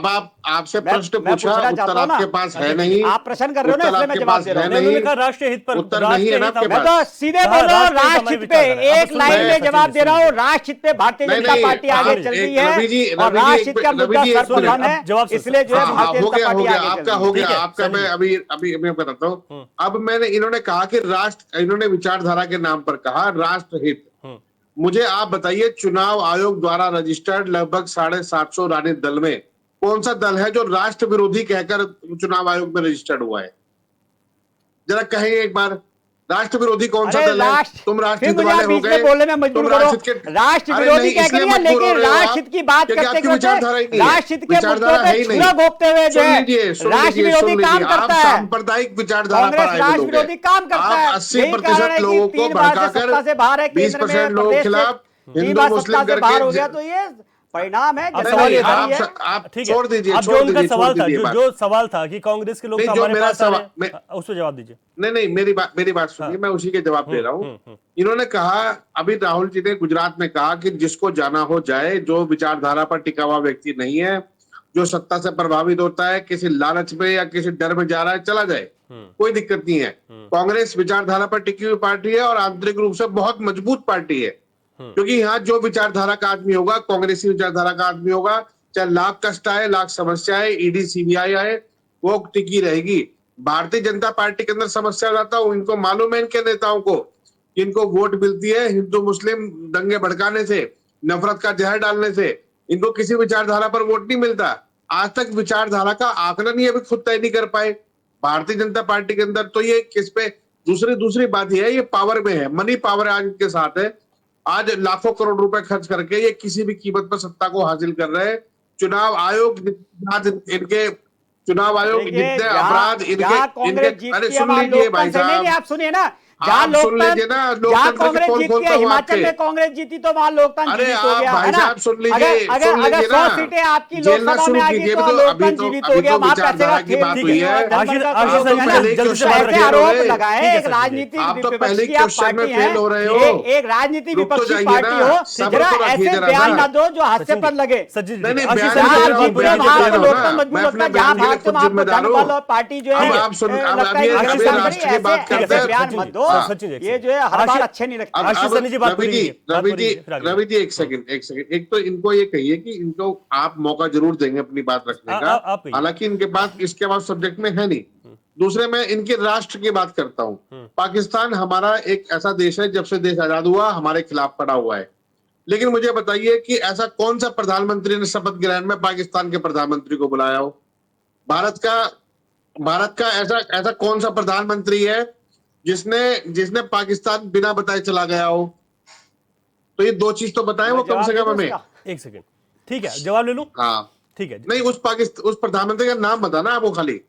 आप आपसे मैं प्रश्न मैं पूछा, पूछना उत्तर चाहता हूं ना। आपके पास है नहीं। आप प्रश्न कर रहे हो ना, उत्तर इसलिए मैं आपके जवाब पास दे रहा हूं। है उन्होंने नहीं। कहा राष्ट्रीय हित पर, उत्तर नहीं है ना आपके मैं पास। तो सीधे बोल रहा हूँ, राष्ट्रहित पे एक लाइन में जवाब दे रहा हूँ। राष्ट्रहित पे भारतीय नहीं, जनता नहीं, पार्टी आगे आप चल रही एक रवि जी, है और रवि जी, राष्ट्रहित का रवि मुद्दा जी, एक सर्वप्रधान मिनट, अब जवाब है, इसलिए जो है हाँ, भारतीय हो जनता गया, पार्टी आगे आपका चल हो रही है। गया, ठीक है, आपका सनी मैं जी। अभी बताता हूँ। अब इन्होंने कहा कि इन्होंने विचारधारा के नाम पर कहा राष्ट्रहित। मुझे आप बताइए, चुनाव आयोग द्वारा रजिस्टर्ड लगभग 750 राजनीतिक दल में कौन सा दल है जो राष्ट्र विरोधी कहकर चुनाव आयोग में रजिस्टर्ड हुआ है? जरा कहेंगे एक बार, राष्ट्र विरोधी कौन सा अरे दल है? तुम फिर राष्ट्रहित मुझे वाले आप हो बीच में गए, बोलने में मजबूर तुम करो। राष्ट्रहित के राष्ट्र अरे विरोधी नहीं, क्या इसलिए करिए, मजबूर हो लेकिन रहे हो आप, राष्ट्रहित की बात क्योंकि करते आपकी विचारधारा ही नहीं है। राष्ट्रहित के विचारधारा मुद्दों है पे ही छुरा नहीं। घोंपते हुए जो सुन है लीजिए, राष्ट्र विरोधी काम आप करता है। सांप्रदायिक विचारधारा पर कांग्रेस आए राष्ट्र लोग विरोधी हैं। काम करता है। आप 80% यही कारण है कि लोगों को 3 बार से भड़काकर सत्ता से बाहर है, केंद्र 20% में लोगों के प्रदेश से खिलाफ 3 हिंदू बार मुस्लिम सत्ता से बाहर हो करके गया, तो ये परिणाम है अब जनता सवाल की ये था, हारी है। आप ठीक है, छोड़ दीजिए, अब जो उनका सवाल था, बात। जो सवाल था कि कांग्रेस के लोग नहीं, तो जो हमारे मेरा पास आ रहे सवाल- हैं, उस पर जवाब दीजिए। नहीं, मेरी बात सुनिए, मैं उसी के जवाब दे रहा हूँ। इन्होंने कहा, अभी राहुल जी ने गुजरात में कहा कि जिसको जाना हो जाए, जो विचारधारा पर टिका हुआ व्यक्ति नहीं है, जो सत्ता से प्रभावित होता है, किसी लालच में या किसी डर में जा रहा है, चला जाए, कोई दिक्कत नहीं है। कांग्रेस विचारधारा पर टिकी हुई पार्टी है और आंतरिक रूप से बहुत मजबूत पार्टी है, क्योंकि यहाँ जो विचारधारा का आदमी होगा, कांग्रेसी विचारधारा का आदमी होगा, चाहे लाख कष्ट आए, लाख समस्या आए, ईडी सीबीआई आए, वो टिकी रहेगी। भारतीय जनता पार्टी के अंदर समस्या जाता हूं, इनको मालूम है इनके नेताओं को, इनको वोट मिलती है हिंदू मुस्लिम दंगे भड़काने से, नफरत का जहर डालने से। इनको किसी विचारधारा पर वोट नहीं मिलता। आज तक विचारधारा का आकलन ये भी खुद तय नहीं कर पाए भारतीय जनता पार्टी के अंदर। तो ये किस पे, दूसरी बात ये है, ये पावर में है, मनी पावर आज इनके साथ है। आज लाखों करोड़ रुपए खर्च करके ये किसी भी कीमत पर सत्ता को हासिल कर रहे हैं। चुनाव आयोग इनके चुनाव आयोग जितने अपराध इनके अरे सुन लीजिए भाई साहब, आप सुनिए ना, आप सुन लीजिए ना, जहाँ लोकतंत्र कांग्रेस के पोल जीतती खोलता है, हूं हिमाचल आपके। में कांग्रेस जीती तो वहां लोकतंत्र अरे जीवित हो आप गया, भाई है ना? साहब सुन लीजिए, अगर सुन लीजिए अगर ना, 100 सीटें आपकी जेलना लोकसभा शुरू में आ गई कीजिए, तो अभी लोकतंत्र जीवित हो गया। वहां पैसे का विचारधारा की खेल बात ठीक हुई है, है। जनमन का आशीष प्रयोग सैनी है जी, ना? पहले जल्दी से क्वेश्चन बात में ऐसे रखिए। फेल हो आरोप रहे। लगाए, ठीक है एक सर जी। राजनीतिक आप तो विपक्ष पहले की आप क्वेश्चन में पार्टी फेल हो है, रहे हो। एक राजनीतिक रुक तो विपक्ष की जाइए पार्टी ना, हो, सब्र जरा तो रखिए ऐसे जरा बयान ना। ना दो जो हास्यास्पद लगे। सचिन नहीं, जी, नहीं, आशीष बयान सैनी नहीं जी, दे रहा हूं, आप बोलिए, बयान जल्दी तो से दे बात रहा हूं रखिए। ना। लोकतंत्र मैं मजबूत अपने होता है, जहां बयान के लिए भाग खुद तुम आपको जिम्मेदार हूं। जनबल और पार्टी जो है अब आप सुन, अब लगता है अभी कि अभी सामने राष्ट्र की ऐसे बात करते ऐसे हैं। बयान सचिन मत जी, दो। सचिन जी, एक ये सेकंड। जो है हर बार आशीष- अच्छे नहीं लगते। आशीष सैनी जी, बात पूरी कीजिए, बात पूरी कीजिए, फिर आगे रवि जी एक सेकंड, एक तो ये कहिए कि इनको आप मौका जरूर देंगे अपनी बात रखने का, आप कहिए। हालांकि इनके पास इसके बाद सब्जेक्ट में है नहीं। दूसरे, मैं इनके राष्ट्र की बात करता हूं। पाकिस्तान हमारा एक ऐसा देश है, जब से देश आजाद हुआ हमारे खिलाफ पड़ा हुआ है। लेकिन मुझे बताइए कि ऐसा कौन सा प्रधानमंत्री ने शपथ ग्रहण में पाकिस्तान के प्रधानमंत्री को बुलाया हो? भारत का ऐसा कौन सा प्रधानमंत्री है जिसने पाकिस्तान बिना बताए चला गया हो? तो ये दो चीज तो बताएं वो कम से कम हमें। एक सेकंड, ठीक है, जवाब ले लूं? हाँ, ठीक है। नहीं, उस प्रधानमंत्री का नाम बताना आपको, खाली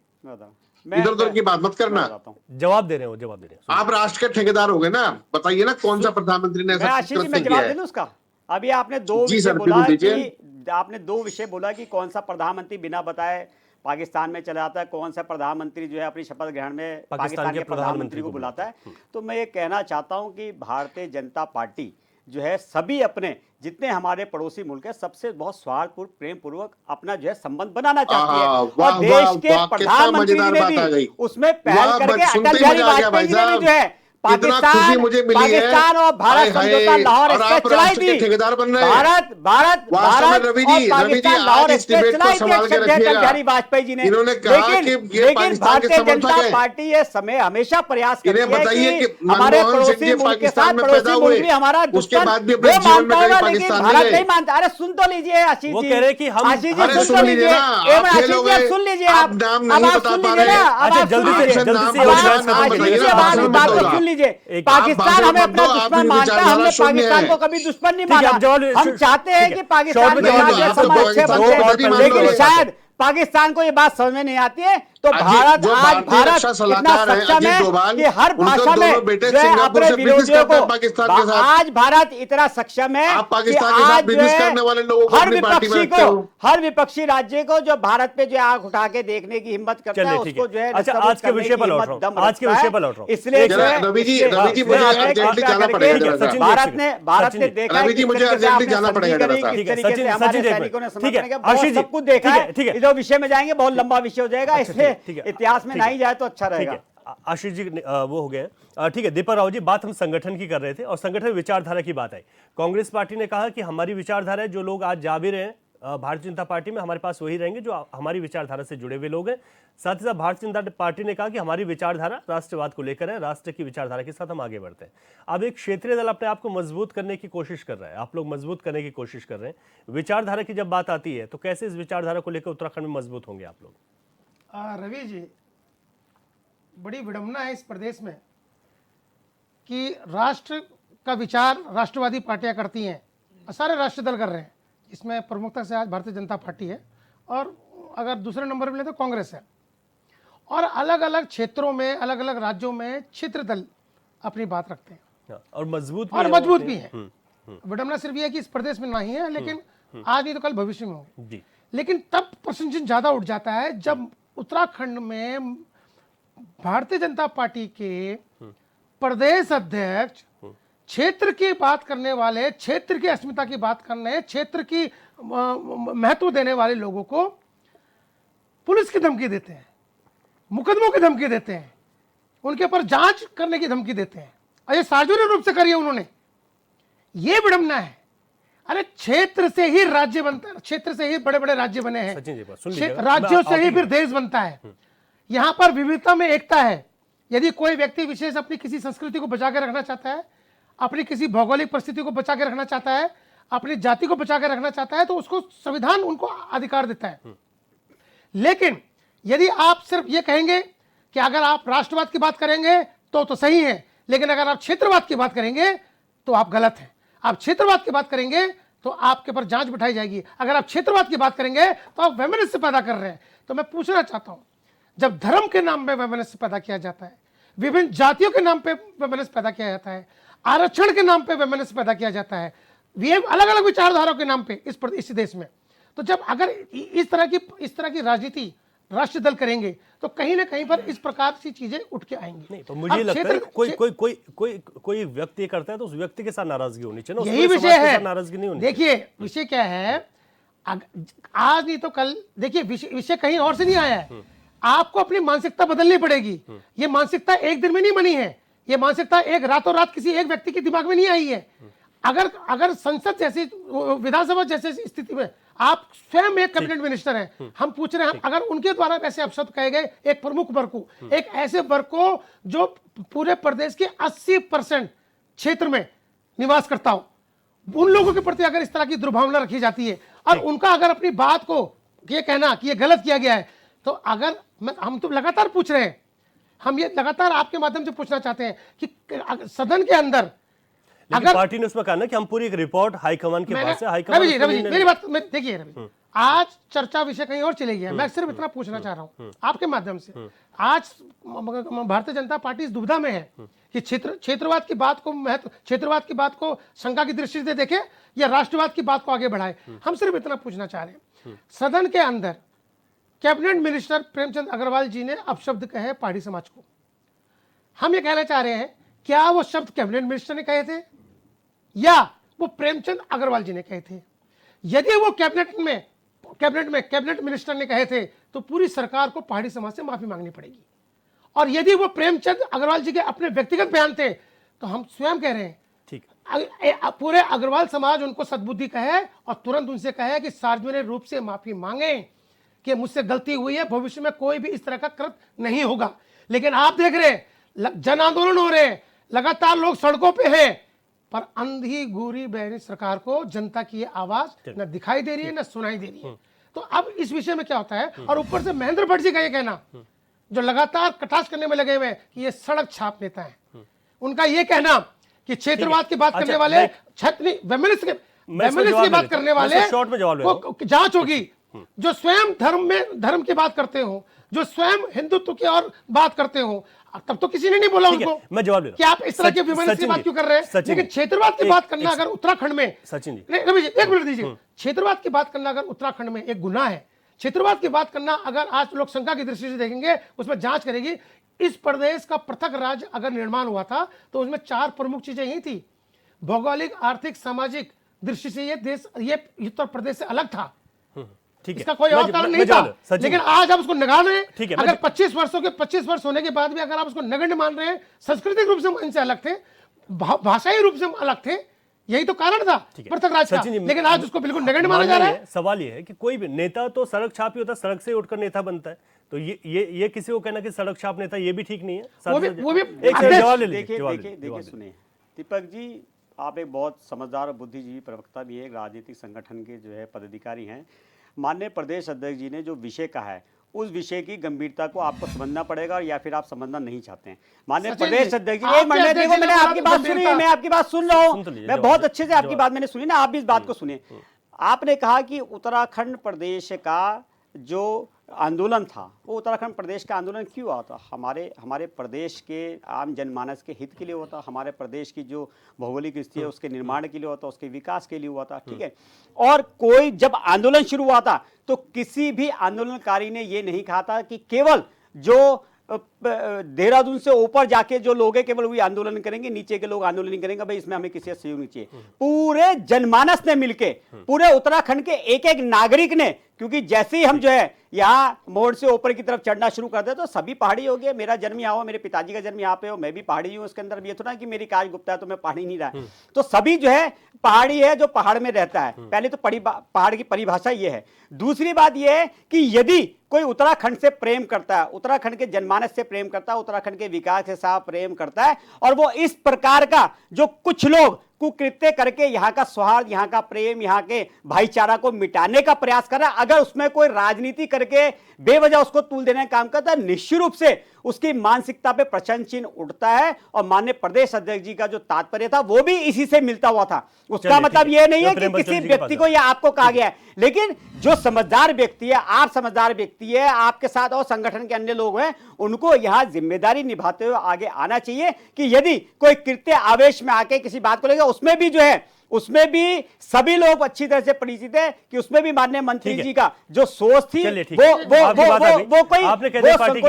इधर उधर की बात मत करना। जवाब दे रहे हो, जवाब दे रहे हो। आप राष्ट्र के ठेकेदार हो गए ना, बताइए ना कौन सा प्रधानमंत्री ने मैं ऐसा आशीष जी, कृत्य मैं किया जवाब दे है? दूं उसका। अभी आपने दो जी विषय सर, बोला बिल्कुल दीजिए। कि आपने दो विषय बोला कि कौन सा प्रधानमंत्री बिना बताए पाकिस्तान में चला जाता है, कौन सा प्रधानमंत्री जो है अपनी शपथ ग्रहण में पाकिस्तान के प्रधानमंत्री को बुलाता है। तो मैं ये कहना चाहता हूं कि भारतीय जनता पार्टी जो है सभी अपने जितने हमारे पड़ोसी मुल्क है सबसे बहुत सौहार्दपूर्ण प्रेम पूर्वक अपना जो है संबंध बनाना चाहती है। वाह, और देश वाह, के वाह, कितना प्रधानमंत्री मजेदार ने बात आ भी गई। उसमें पहल वाह, करके सुनते अटल ही बिहारी मजा आ गया वाजपेयी जी ने भाई भी जो है कितना खुशी मुझे मिली है। पाकिस्तान और भारत हाय, हाय, समझौता लाहौर और एक्सप्रेस आप चलाई राष्ट्र के थी। ठेकेदार बन रहे हैं। भारत वास्तव में भारत रवि और जी, पाकिस्तान लाहौर आज इस एक्सप्रेस डिबेट को चलाई थी संभाल के अटल रखिएगा। बिहारी वाजपेयी जी ने। इन्होंने कहा कि ये लेकिन पाकिस्तान के भारतीय समर्थक जनता हैं। पार्टी ये समय हमेशा प्रयास करती इन्हें बताइए है कि कि हमारे मनमोहन सिंह पड़ोसी जी मुल्क के पाकिस्तान साथ में पड़ोसी पैदा मुल्क हुए, भी हमारा उसके दुश्मन बाद भी अपने वो जीवन में मानता कभी होगा, लेकिन पाकिस्तान भारत नहीं नहीं गए। मानता। अरे सुन तो लीजिए आशीष वो जी, कह रहे हैं कि हम- आशीष जी अरे सुन सुन तो लीजिए लीजिए, ना, एक आप मिनट फेल आशीष हो जी, आप गए, सुन लीजिए, आप नाम नहीं अब आप बता सुन पा लीजिए रहे ना, हैं। अब अच्छा, आप जल्दी सुन से लीजिए। जल्दी से ये अब उजला आप खत्म आशीष करिए जी ना, से भाषण हमारी मत बात को दो। सुन लीजिए। एक- पाकिस्तान भाषण हमें मत अपना दो, दुश्मन आपकी मानता है, विचारधारा हमने शून्य पाकिस्तान है। को कभी दुश्मन नहीं ठीक है, माना। अब जवाब- हम चाहते हैं ठीक कि है। पाकिस्तान शॉर्ट में में जवाब हमारे दीजिए। समाज अच्छे पाकिस्तान बनते को हैं, कभी मान लेकिन लो। शायद पाकिस्तान को ये बात समझ में नहीं आती है। तो भारत जो आज भारतीय भारत रक्षा इतना सलाहकार हैं, सक्षम अजीत है डोभाल, कि हर उनके भाषा में दोनों बेटे जो है सिंगापुर अपने से बिजनेस विरोधियों करते हैं को पाकिस्तान के साथ। आज भारत इतना सक्षम है आप कि पाकिस्तान के साथ आज जो बिजनेस है करने वाले लोगों को हर अपनी पार्टी में विपक्षी रखते को, हो। हर विपक्षी राज्य को जो भारत पे जो आंख उठा के देखने की हिम्मत करता है, चलिए, ठीक है। उसको जो है अच्छा, नस्तबुल आज के करने विषय की पर लौट हिम्मत रहा हूं। दम आज के रखता विषय है। पर लौट रहा हूं। इसलिए एक जो है- जरा रवि जी, इसलिए- रवि जी, मुझे इसलिए जो है अर्जेंटली कृपया जाना करके पड़ेगा जरा सा। भारत ने सचिन जी, देखा है रवि जी, किस मुझे तरीके से अर्जेंटली आपने जाना पड़ेगा संधि जरा करी, सा। किस ठीक है, तरीके सचिन- से हमारे सचिन जी, एक सैनिकों ने मिनट। ठीक समर्थन है, किया, बहुत आशीष जी, सब कुछ देखा ठीक है, है। ठीक है। ये जो विषय में जाएंगे बहुत लंबा विषय हो जाएगा, अच्छा, इसलिए ठीक है। इतिहास में ठीक ना है। ही जाए तो अच्छा ठीक रहेगा। है, आशीष जी वो हो गए। ठीक है, दीपक राव जी, बात हम संगठन की कर रहे थे और संगठन विचारधारा की बात आई। कांग्रेस पार्टी ने कहा कि हमारी विचारधारा है, जो लोग आज जा भी रहे हैं भारतीय जनता पार्टी में, हमारे पास वही रहेंगे जो हमारी विचारधारा से जुड़े हुए लोग हैं। साथ ही साथ भारतीय जनता पार्टी ने कहा कि हमारी विचारधारा राष्ट्रवाद को लेकर है, राष्ट्र की विचारधारा के साथ हम आगे बढ़ते हैं। अब एक क्षेत्रीय दल अपने आप को मजबूत करने की कोशिश कर रहा है, आप लोग मजबूत करने की कोशिश कर रहे हैं। विचारधारा की जब बात आती है तो कैसे इस विचारधारा को लेकर उत्तराखंड में मजबूत होंगे आप लोग? रवि जी, बड़ी विडंबना है इस प्रदेश में कि राष्ट्र का विचार राष्ट्रवादी पार्टियां करती हैं, सारे राष्ट्रीय दल कर रहे हैं। इसमें प्रमुखता से आज भारतीय जनता पार्टी है और अगर दूसरे नंबर पर ले तो कांग्रेस है। और अलग अलग क्षेत्रों में, अलग अलग राज्यों में क्षेत्र दल अपनी बात रखते हैं और मजबूत और है मजबूत वो भी अपने- है। विडंबना सिर्फ ये है कि इस प्रदेश में नहीं है, लेकिन आज नहीं तो कल भविष्य में होंगे। जी, लेकिन तब प्रश्न ज्यादा उठ जाता है जब उत्तराखंड में भारतीय जनता पार्टी के प्रदेश अध्यक्ष क्षेत्र की बात करने वाले, क्षेत्र की अस्मिता की बात करने, क्षेत्र की महत्व देने वाले लोगों को पुलिस की धमकी देते हैं, मुकदमों की धमकी देते हैं, उनके ऊपर जांच करने की धमकी देते हैं और ये सार्वजनिक रूप से करी है उन्होंने। ये विडंबना है। अरे क्षेत्र से ही राज्य बनता है, क्षेत्र से ही बड़े बड़े राज्य बने हैं, सचिन जी, सुन लीजिएगा। राज्यों से ही आप- फिर देश बनता है। यहां पर विविधता में एकता है। यदि कोई व्यक्ति विशेष अपनी किसी संस्कृति को बचा के रखना चाहता है, अपनी किसी भौगोलिक परिस्थिति को बचा के रखना चाहता है, अपनी जाति को बचा के रखना चाहता है, तो उसको संविधान उनको अधिकार देता है। लेकिन यदि आप सिर्फ ये कहेंगे कि अगर आप राष्ट्रवाद की बात करेंगे तो सही है, लेकिन अगर आप क्षेत्रवाद की बात करेंगे तो आप गलत हैं। आप क्षेत्रवाद की बात करेंगे तो आपके ऊपर जांच बिठाई जाएगी। अगर आप क्षेत्रवाद की बात करेंगे तो आप वैमनस्य पैदा कर रहे हैं। तो मैं पूछना चाहता हूं, जब धर्म के नाम पे वैमनस्य पैदा किया जाता है, विभिन्न जातियों के नाम पे वैमनस्य पैदा किया जाता है, आरक्षण के नाम पे वैमनस्य पैदा किया जाता है, ये अलग अलग विचारधाराओं के नाम पे इस देश में, तो जब अगर इस तरह की राजनीति राष्ट्रीय दल करेंगे तो कहीं ना कहीं पर इस प्रकार की चीजें उठ के आएंगी। नहीं, तो मुझे लगता है कोई व्यक्ति ये करता है तो उस व्यक्ति के साथ नाराजगी होनी चाहिए ना, यही उसमें विषय समाज के है। साथ नाराजगी नहीं होनी देखिए विषय क्या है, आज नहीं तो कल, देखिए विषय कहीं और से नहीं आया है। आपको अपनी मानसिकता बदलनी पड़ेगी। ये मानसिकता एक दिन में नहीं बनी है, ये मानसिकता एक रातों रात किसी एक व्यक्ति के दिमाग में नहीं आई है। अगर संसद जैसी, विधानसभा जैसी स्थिति में आप स्वयं एक कैबिनेट मिनिस्टर हैं, हम पूछ रहे हैं अगर उनके द्वारा वैसे अपशब्द कहे गए एक प्रमुख वर्ग को, एक ऐसे वर्ग को जो पूरे प्रदेश के 80% क्षेत्र में निवास करता हो, उन लोगों के प्रति अगर इस तरह की दुर्भावना रखी जाती है और उनका अगर अपनी बात को ये कहना कि ये गलत किया गया है, तो अगर हम तो लगातार पूछ रहे हैं, हम ये लगातार आपके माध्यम से पूछना चाहते हैं कि सदन के अंदर अगर पार्टी ने उसमें कहा ना कि हम पूरी एक रिपोर्ट हाईकमान के पास है, रवि जी मेरी बात देखिए रवि, आज चर्चा विषय कहीं और चली गया। मैं सिर्फ इतना पूछना चाह रहा हूं आपके माध्यम से, आज भारतीय जनता पार्टी इस दुविधा में है कि क्षेत्रवाद की बात को महत्व, क्षेत्रवाद की बात को शंका की दृष्टि से देखे या राष्ट्रवाद की बात को आगे बढ़ाए। हम सिर्फ इतना पूछना चाह रहे हैं, सदन के अंदर कैबिनेट मिनिस्टर प्रेमचंद अग्रवाल जी ने अपशब्द कहे पहाड़ी समाज को। हम ये कहना चाह रहे हैं, क्या वो शब्द कैबिनेट मिनिस्टर ने कहे थे या वो प्रेमचंद अग्रवाल जी ने कहे थे। यदि वो कैबिनेट मिनिस्टर ने कहे थे तो पूरी सरकार को पहाड़ी समाज से माफी मांगनी पड़ेगी। और यदि वो प्रेमचंद अग्रवाल जी के अपने व्यक्तिगत बयान थे तो हम स्वयं कह रहे हैं ठीक पूरे अग्रवाल समाज उनको सद्बुद्धि कहे और तुरंत उनसे कहे कि सार्वजनिक रूप से माफी मांगे कि मुझसे गलती हुई है, भविष्य में कोई भी इस तरह का कृत्य नहीं होगा। लेकिन आप देख रहे हैं जन आंदोलन हो रहे हैं, लगातार लोग सड़कों पे हैं, पर अंधी गूरी बहरी सरकार को जनता की ये आवाज न दिखाई दे रही है न सुनाई दे रही है। तो अब इस विषय में क्या होता है, और ऊपर से महेंद्र भट्ट जी का ये कहना जो लगातार कटाक्ष करने में लगे हुए हैं कि ये सड़क छाप नेता है, उनका ये कहना कि क्षेत्रवाद की बात करने वाले फेमिनिस्ट की बात करने वाले को जांच होगी, जो स्वयं धर्म की बात करते हो, जो स्वयं हिंदुत्व की और बात करते हो, तब तो किसी ने नहीं बोला उनको मैं जवाब दे रहा हूं कि आप इस तरह की फेमिनिस्ट की बात क्यों कर रहे हैं। लेकिन क्षेत्रवाद की बात करना अगर उत्तराखंड में, सचिन जी रवि जी एक मिनट दीजिए, क्षेत्रवाद की बात करना अगर उत्तराखंड में एक गुनाह है, क्षेत्रवाद की बात करना अगर आज लोग शंका की दृष्टि से देखेंगे, उसमें जांच करेगी, इस प्रदेश का पृथक राज्य अगर निर्माण हुआ था तो उसमें 4 प्रमुख चीजें ही थी। भौगोलिक, आर्थिक, सामाजिक दृष्टि से ये देश, ये उत्तर प्रदेश से अलग था, इसका कोई और कारण नहीं था। लेकिन आज आप उसको नगा रहे हैं। अगर 25 वर्ष होने के बाद भी अगर आप उसको नगण्य मान रहे हैं, सांस्कृतिक रूप से हम इनसे अलग थे, भाषाई रूप से हम अलग थे, यही तो कारण था पृथक राज का। लेकिन आज उसको बिल्कुल नगण्य माना जा रहा है। सवाल ये है कि कोई भी नेता तो सड़क छाप ही होता है, सड़क से उठकर नेता बनता है, तो ये किसी को कहना कि सड़क छाप नेता ये भी ठीक नहीं है। वो भी एक जवाब ले देखिए सुनिए दीपक जी, आप एक बहुत समझदार और बुद्धिजीवी प्रवक्ता भी है, राजनीतिक संगठन के जो है पदाधिकारी हैं। माननीय प्रदेश अध्यक्ष जी ने जो विषय कहा है उस विषय की गंभीरता को आपको समझना पड़ेगा, या फिर आप समझना नहीं चाहते हैं। माननीय प्रदेश अध्यक्ष जी, एक मिनट देखो, मैंने आपकी बात सुनी है, मैं आपकी बात सुन रहा हूँ, मैं बहुत अच्छे से आपकी बात मैंने सुनी ना, आप भी इस बात को सुनिए। आपने कहा कि उत्तराखंड प्रदेश का जो आंदोलन था वो उत्तराखंड प्रदेश का आंदोलन क्यों हुआ था? हमारे प्रदेश के आम जनमानस के हित के लिए हुआ था, हमारे प्रदेश की जो भौगोलिक स्थिति है उसके निर्माण के लिए हुआ था, उसके विकास के लिए हुआ था, ठीक है। और कोई जब आंदोलन शुरू हुआ था तो किसी भी आंदोलनकारी ने ये नहीं कहा था कि केवल जो देहरादून से ऊपर जाके जो लोग हैं केवल वही आंदोलन करेंगे, नीचे के लोग आंदोलन नहीं करेंगे, भाई इसमें हमें किसी से सहयोग नहीं चाहिए। पूरे जनमानस ने मिलके, पूरे उत्तराखंड के एक एक नागरिक ने, क्योंकि जैसे ही हम जो है यहाँ मोड़ से ऊपर की तरफ चढ़ना शुरू कर दे तो सभी पहाड़ी हो गए। मेरा जन्म यहाँ हो, मेरे पिताजी का जन्म यहाँ पे हो, मैं भी पहाड़ी हूँ, उसके अंदर भी ये थोड़ा कि मेरी काज गुप्ता है तो मैं पहाड़ी नहीं रहा। तो सभी जो है पहाड़ी है जो पहाड़ में रहता है। पहले तो पहाड़ की परिभाषा ये है। दूसरी बात ये है कि यदि कोई उत्तराखंड से प्रेम करता है, उत्तराखंड के जनमानस से प्रेम करता है, उत्तराखंड के विकास के साथ प्रेम करता है, और वो इस प्रकार का जो कुछ लोग कुकृत्य करके यहाँ का सौहार्द, यहाँ का प्रेम, यहाँ के भाईचारा को मिटाने का प्रयास कर रहा है, अगर उसमें कोई राजनीति करके बेवजह उसको तूल देने का काम करता है, निश्चित रूप से उसकी मानसिकता पे प्रश्न चिन्ह उठता है। और माननीय प्रदेश अध्यक्ष जी का जो तात्पर्य था वो भी इसी से मिलता हुआ था। उसका मतलब यह नहीं है कि किसी व्यक्ति को या आपको कहा गया है, लेकिन जो समझदार व्यक्ति है, आप समझदार व्यक्ति है, आपके साथ और संगठन के अन्य लोग हैं, उनको यहां जिम्मेदारी निभाते हुए आगे आना चाहिए कि यदि कोई कृत्य आवेश में आके किसी बात को लेगा, उसमें भी जो है, उसमें भी सभी लोग अच्छी तरह से परिचित है कि उसमें भी माननीय मंत्री जी का जो सोच थी वो कोई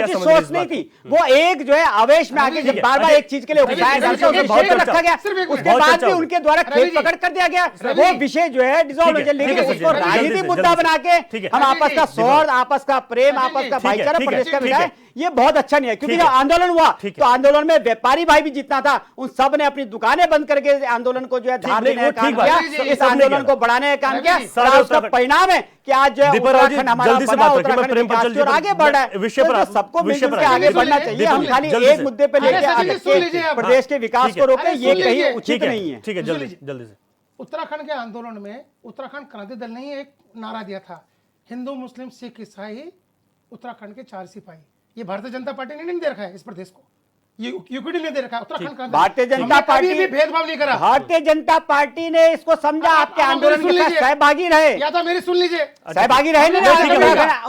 सोच नहीं थी, वो एक जो है आवेश में आके जब बार बार एक चीज के लिए रखा गया, उसके बाद भी उनके द्वारा खेल पकड़ कर दिया गया, वो विषय जो है डिसॉल्व हो जाए। लेकिन उसको राजनीतिक मुद्दा बना के हम आपस का सौहार्द, आपस का प्रेम, आपस का भाईचारा प्रदेश का बिठाए, ये बहुत अच्छा नहीं है। क्योंकि जब आंदोलन हुआ तो आंदोलन में व्यापारी भाई भी जितना था उन सब ने अपनी दुकानें बंद करके आंदोलन को जो है धार देने का काम किया, इस आंदोलन को बढ़ाने का काम किया। उसका परिणाम है कि आज जो है उत्तराखंड हमारा बना, उत्तराखंड और आगे बढ़ रहा है। सबको मिलकर के आगे बढ़ना चाहिए। हम खाली एक मुद्दे पे लेके प्रदेश के विकास को रोके, ये कहीं उचित नहीं है। ठीक है, जल्दी से। उत्तराखंड के आंदोलन में उत्तराखंड क्रांति दल ने एक नारा दिया था, हिंदू, मुस्लिम, सिख, ईसाई, उत्तराखंड के 4 सिपाही। ये भारतीय जनता पार्टी ने नहीं दे रखा है इस प्रदेश को, ये यूपीडी ने दे रखा है। उत्तराखंड का भारतीय जनता पार्टी भी भेदभाव नहीं करा। भारतीय जनता पार्टी ने इसको समझा, आपके आंदोलन के साथ सहभागी रहे, या तो मेरी सुन लीजिए, सहभागी रहे नहीं।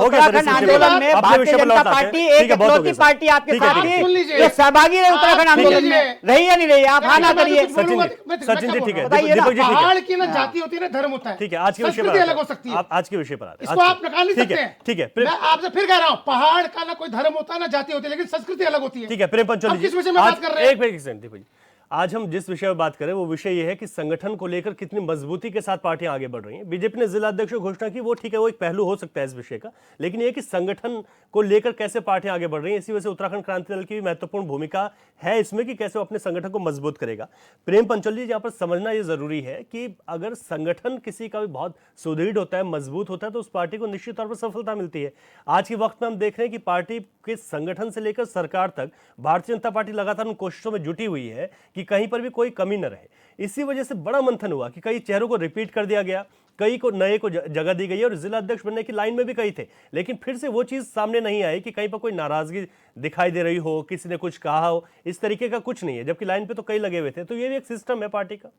उत्तराखंड आंदोलन में भारतीय जनता पार्टी एक इकलौती पार्टी आपके साथ थी जो सहभागी रहे उत्तराखंड आंदोलन में, रही या नहीं रही? आप हाँ ना करिए। सचिन जी ठीक है, पहाड़ की ना जाति होती है ना धर्म होता है। ठीक है, आज के विषय पर अलग हो सकती है, आज के विषय पर इसको आप नकार नहीं सकते हैं। ठीक है, मैं आपसे फिर कह रहा हूँ, पहाड़ का ना कोई धर्म होता है ना जाति होती है, लेकिन संस्कृति अलग होती है। ठीक है, प्रेम पंचोली किस विषय में बात कर रहे हैं? एक सेकंड दीपक जी, आज हम जिस विषय पर बात करें वो विषय ये है कि संगठन को लेकर कितनी मजबूती के साथ पार्टियां आगे बढ़ रही हैं। बीजेपी ने जिला अध्यक्ष की घोषणा की, वो ठीक है, वो एक पहलू हो सकता है इस विषय का, लेकिन ये कि संगठन को लेकर कैसे पार्टियां आगे बढ़ रही हैं, इसी वजह से उत्तराखंड क्रांति दल की भी महत्वपूर्ण भूमिका है इसमें कि कैसे वो अपने संगठन को मजबूत करेगा। प्रेम पंचोल जी, यहाँ पर समझना ये जरूरी है कि अगर संगठन किसी का भी बहुत सुदृढ़ होता है, मजबूत होता है, तो उस पार्टी को निश्चित तौर पर सफलता मिलती है। आज के वक्त में हम देख रहे हैं कि पार्टी के संगठन से लेकर सरकार तक भारतीय जनता पार्टी लगातार उन कोशिशों में जुटी हुई है कि कहीं पर भी कोई कमी न रहे। इसी वजह से बड़ा मंथन हुआ कि कई चेहरों को रिपीट कर दिया गया, कई को नए को जगह दी गई और जिला अध्यक्ष बनने की लाइन में भी कई थे, लेकिन फिर से वो चीज सामने नहीं आई कि कहीं पर कोई नाराजगी दिखाई दे रही हो, किसी ने कुछ कहा हो, इस तरीके का कुछ नहीं है, जबकि लाइन पे तो कई लगे हुए थे। तो ये भी एक सिस्टम है पार्टी का।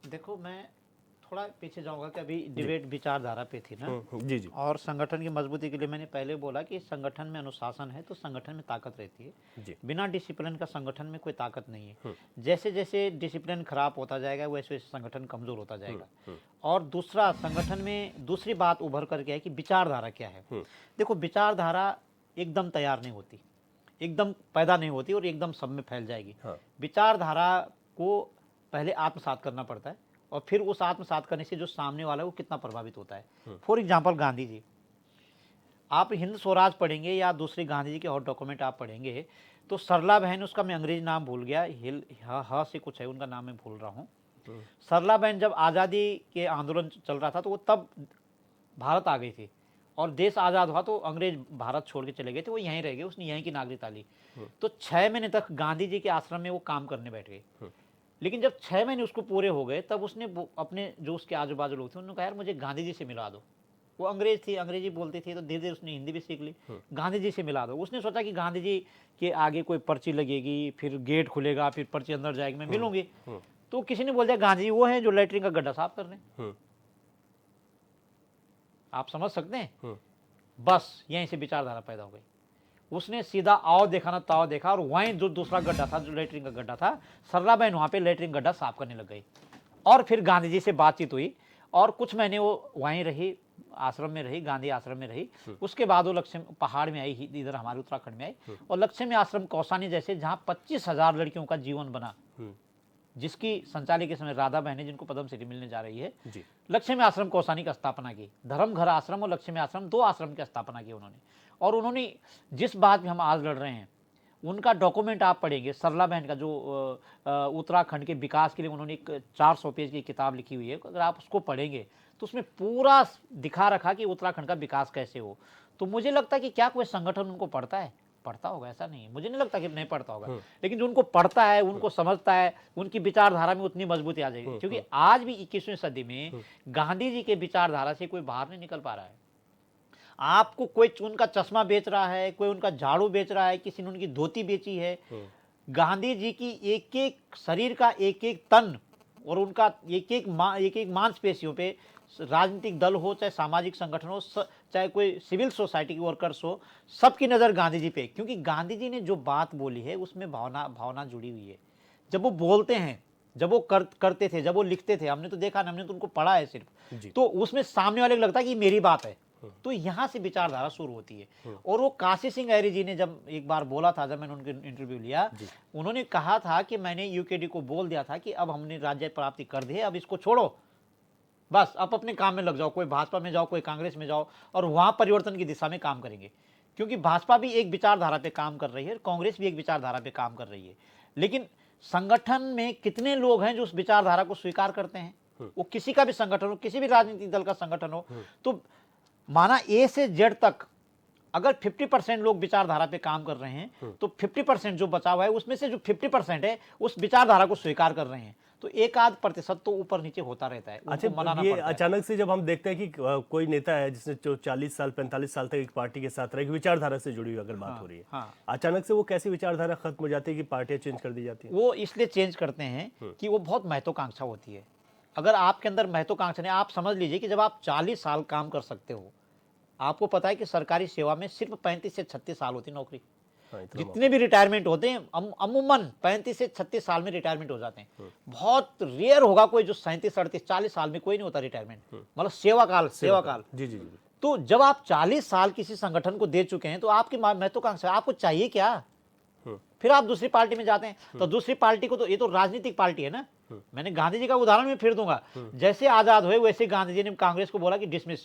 देखो, मैं थोड़ा पीछे जाऊंगा कि अभी डिबेट विचारधारा पे थी ना, जी जी, और संगठन की मजबूती के लिए मैंने पहले बोला कि संगठन में अनुशासन है तो संगठन में ताकत रहती है। जी। बिना डिसिप्लिन का संगठन में कोई ताकत नहीं है। जैसे जैसे डिसिप्लिन खराब होता जाएगा वैसे वैसे संगठन कमजोर होता जाएगा। और दूसरा, संगठन में दूसरी बात उभर करके है कि विचारधारा क्या है। देखो, विचारधारा एकदम तैयार नहीं होती, एकदम पैदा नहीं होती और एकदम सब में फैल जाएगी। विचारधारा को पहले आत्मसात करना पड़ता है और फिर उस आत्मसात करने से जो सामने वाला है वो कितना प्रभावित होता है। फॉर एग्जाम्पल, गांधी जी, आप हिंद स्वराज पढ़ेंगे या दूसरे गांधी जी के और डॉक्यूमेंट आप पढ़ेंगे तो सरला बहन, उसका मैं अंग्रेजी नाम भूल गया, हा से कुछ है, उनका नाम मैं भूल रहा हूँ। सरला बहन जब आज़ादी के आंदोलन चल रहा था तो वो तब भारत आ गई थी और देश आज़ाद हुआ तो अंग्रेज भारत छोड़ के चले गए थे, वो यहीं रह गए, उसने यहीं की नागरिकता ली। तो 6 महीने तक गांधी जी के आश्रम में वो काम करने बैठ गए। लेकिन जब 6 महीने उसको पूरे हो गए तब उसने अपने जो उसके आजू बाजू लोग थे उन्होंने कहा, यार मुझे गांधी जी से मिला दो। वो अंग्रेज थी, अंग्रेजी बोलती थी, तो धीरे धीरे उसने हिंदी भी सीख ली। गांधी जी से मिला दो। उसने सोचा कि गांधी जी के आगे कोई पर्ची लगेगी, फिर गेट खुलेगा, फिर पर्ची अंदर जाएगी, मैं मिलूंगी। तो किसी ने बोल दिया गांधी जी वो हैं जो लेटरिन का गड्ढा साफ कर रहे हैं। आप समझ सकते हैं, बस यहीं से विचारधारा पैदा हो गई। उसने सीधा आओ देखा ना ताओ देखा और वहीं जो दूसरा गड्ढा था, जो लेटरिन का गड्ढा था, सरला बहन वहां पे लेटरिन गड्ढा साफ करने लग गई। और फिर गांधी जी से बातचीत हुई और कुछ महीने वो वहीं रही, आश्रम में रही, गांधी आश्रम में रही। उसके बाद वो लक्ष्मी पहाड़ में आई, इधर हमारे उत्तराखंड में आई और लक्ष्मी आश्रम कौसानी जैसे जहाँ 25,000 लड़कियों का जीवन बना, जिसकी संचालक इस समय राधा बहन है, जिनको पद्मश्री मिलने जा रही है। लक्ष्मी आश्रम कौसानी की स्थापना की, धर्मघर आश्रम और लक्ष्मी आश्रम, 2 आश्रम की स्थापना की उन्होंने। और उन्होंने जिस बात में हम आज लड़ रहे हैं उनका डॉक्यूमेंट आप पढ़ेंगे, सरला बहन का जो उत्तराखंड के विकास के लिए उन्होंने एक 400 पेज की किताब लिखी हुई है, अगर आप उसको पढ़ेंगे तो उसमें पूरा दिखा रखा कि उत्तराखंड का विकास कैसे हो। तो मुझे लगता है कि क्या कोई संगठन उनको पढ़ता है, पढ़ता होगा, ऐसा नहीं है, मुझे नहीं लगता कि नहीं पढ़ता होगा। लेकिन जो उनको पढ़ता है, उनको समझता है, उनकी विचारधारा में उतनी मजबूती आ जाएगी। क्योंकि आज भी 21वीं सदी में गांधी जी के विचारधारा से कोई बाहर नहीं निकल पा रहा है। आपको कोई उनका चश्मा बेच रहा है, कोई उनका झाड़ू बेच रहा है, किसी ने उनकी धोती बेची है। गांधी जी की एक एक शरीर का एक एक तन और उनका एक एक मांसपेशियों पे, राजनीतिक दल हो चाहे सामाजिक संगठन हो चाहे कोई सिविल सोसाइटी के वर्कर्स हो, सबकी नज़र गांधी जी पे। क्योंकि गांधी जी ने जो बात बोली है उसमें भावना जुड़ी हुई है। जब वो बोलते हैं, जब वो करते थे, जब वो लिखते थे, हमने तो देखा ना, हमने तो उनको पढ़ा है सिर्फ, तो उसमें सामने वाले को लगता है कि मेरी बात है। तो यहाँ से विचारधारा शुरू होती है। और वो काशी सिंह ऐरी जी ने जब एक बार बोला था, जब मैंने उनके इंटरव्यू लिया, उन्होंने कहा था कि मैंने यूकेडी को बोल दिया था कि अब हमने राज्य प्राप्ति कर दी है, अब इसको छोड़ो, बस अब अपने काम में लग जाओ, कोई भाजपा में जाओ, कोई कांग्रेस में जाओ और वहां परिवर्तन की दिशा में काम करेंगे। क्योंकि भाजपा भी एक विचारधारा पे काम कर रही है, कांग्रेस भी एक विचारधारा पे काम कर रही है। लेकिन संगठन में कितने लोग हैं जो उस विचारधारा को स्वीकार करते हैं? वो किसी का भी संगठन हो, किसी भी राजनीतिक दल का संगठन हो, तो माना ए से जेड तक अगर 50% लोग विचारधारा पे काम कर रहे हैं तो 50% जो बचा हुआ है उसमें से जो 50% है उस विचारधारा को स्वीकार कर रहे हैं। तो 1-8% तो ऊपर नीचे होता रहता है। अच्छा, मनाना ये पड़ता है। अचानक से जब हम देखते हैं कि कोई नेता है जिसने जो 40 साल 45 साल तक एक पार्टी के साथ रहे, एक विचारधारा से जुड़ी हुई अगर बात हो रही है, अचानक से वो कैसी विचारधारा खत्म हो जाती है कि पार्टियां चेंज कर दी जाती है? वो इसलिए चेंज करते हैं कि वो बहुत महत्वाकांक्षा होती है। अगर आपके अंदर महत्वाकांक्षा नहीं, आप समझ लीजिए कि जब आप 40 साल काम कर सकते हो, आपको पता है कि सरकारी सेवा में सिर्फ 35 से 36 साल होती नौकरी। जितने भी रिटायरमेंट होते हैं अमूमन 35 से 36 साल में रिटायरमेंट हो जाते हैं। बहुत रेयर होगा कोई जो 37, 38, 40 साल में कोई नहीं होता रिटायरमेंट, मतलब सेवा काल। जी जी जी। तो जब आप 40 साल किसी संगठन को दे चुके हैं तो आपकी महत्वाकांक्षा, आपको चाहिए क्या? फिर आप दूसरी पार्टी में जाते हैं। तो दूसरी पार्टी को तो, ये तो राजनीतिक पार्टी है ना। मैंने गांधी जी का उदाहरण भी फिर दूंगा, जैसे आजाद हुए वैसे गांधी जी ने कांग्रेस को बोला कि डिसमिस,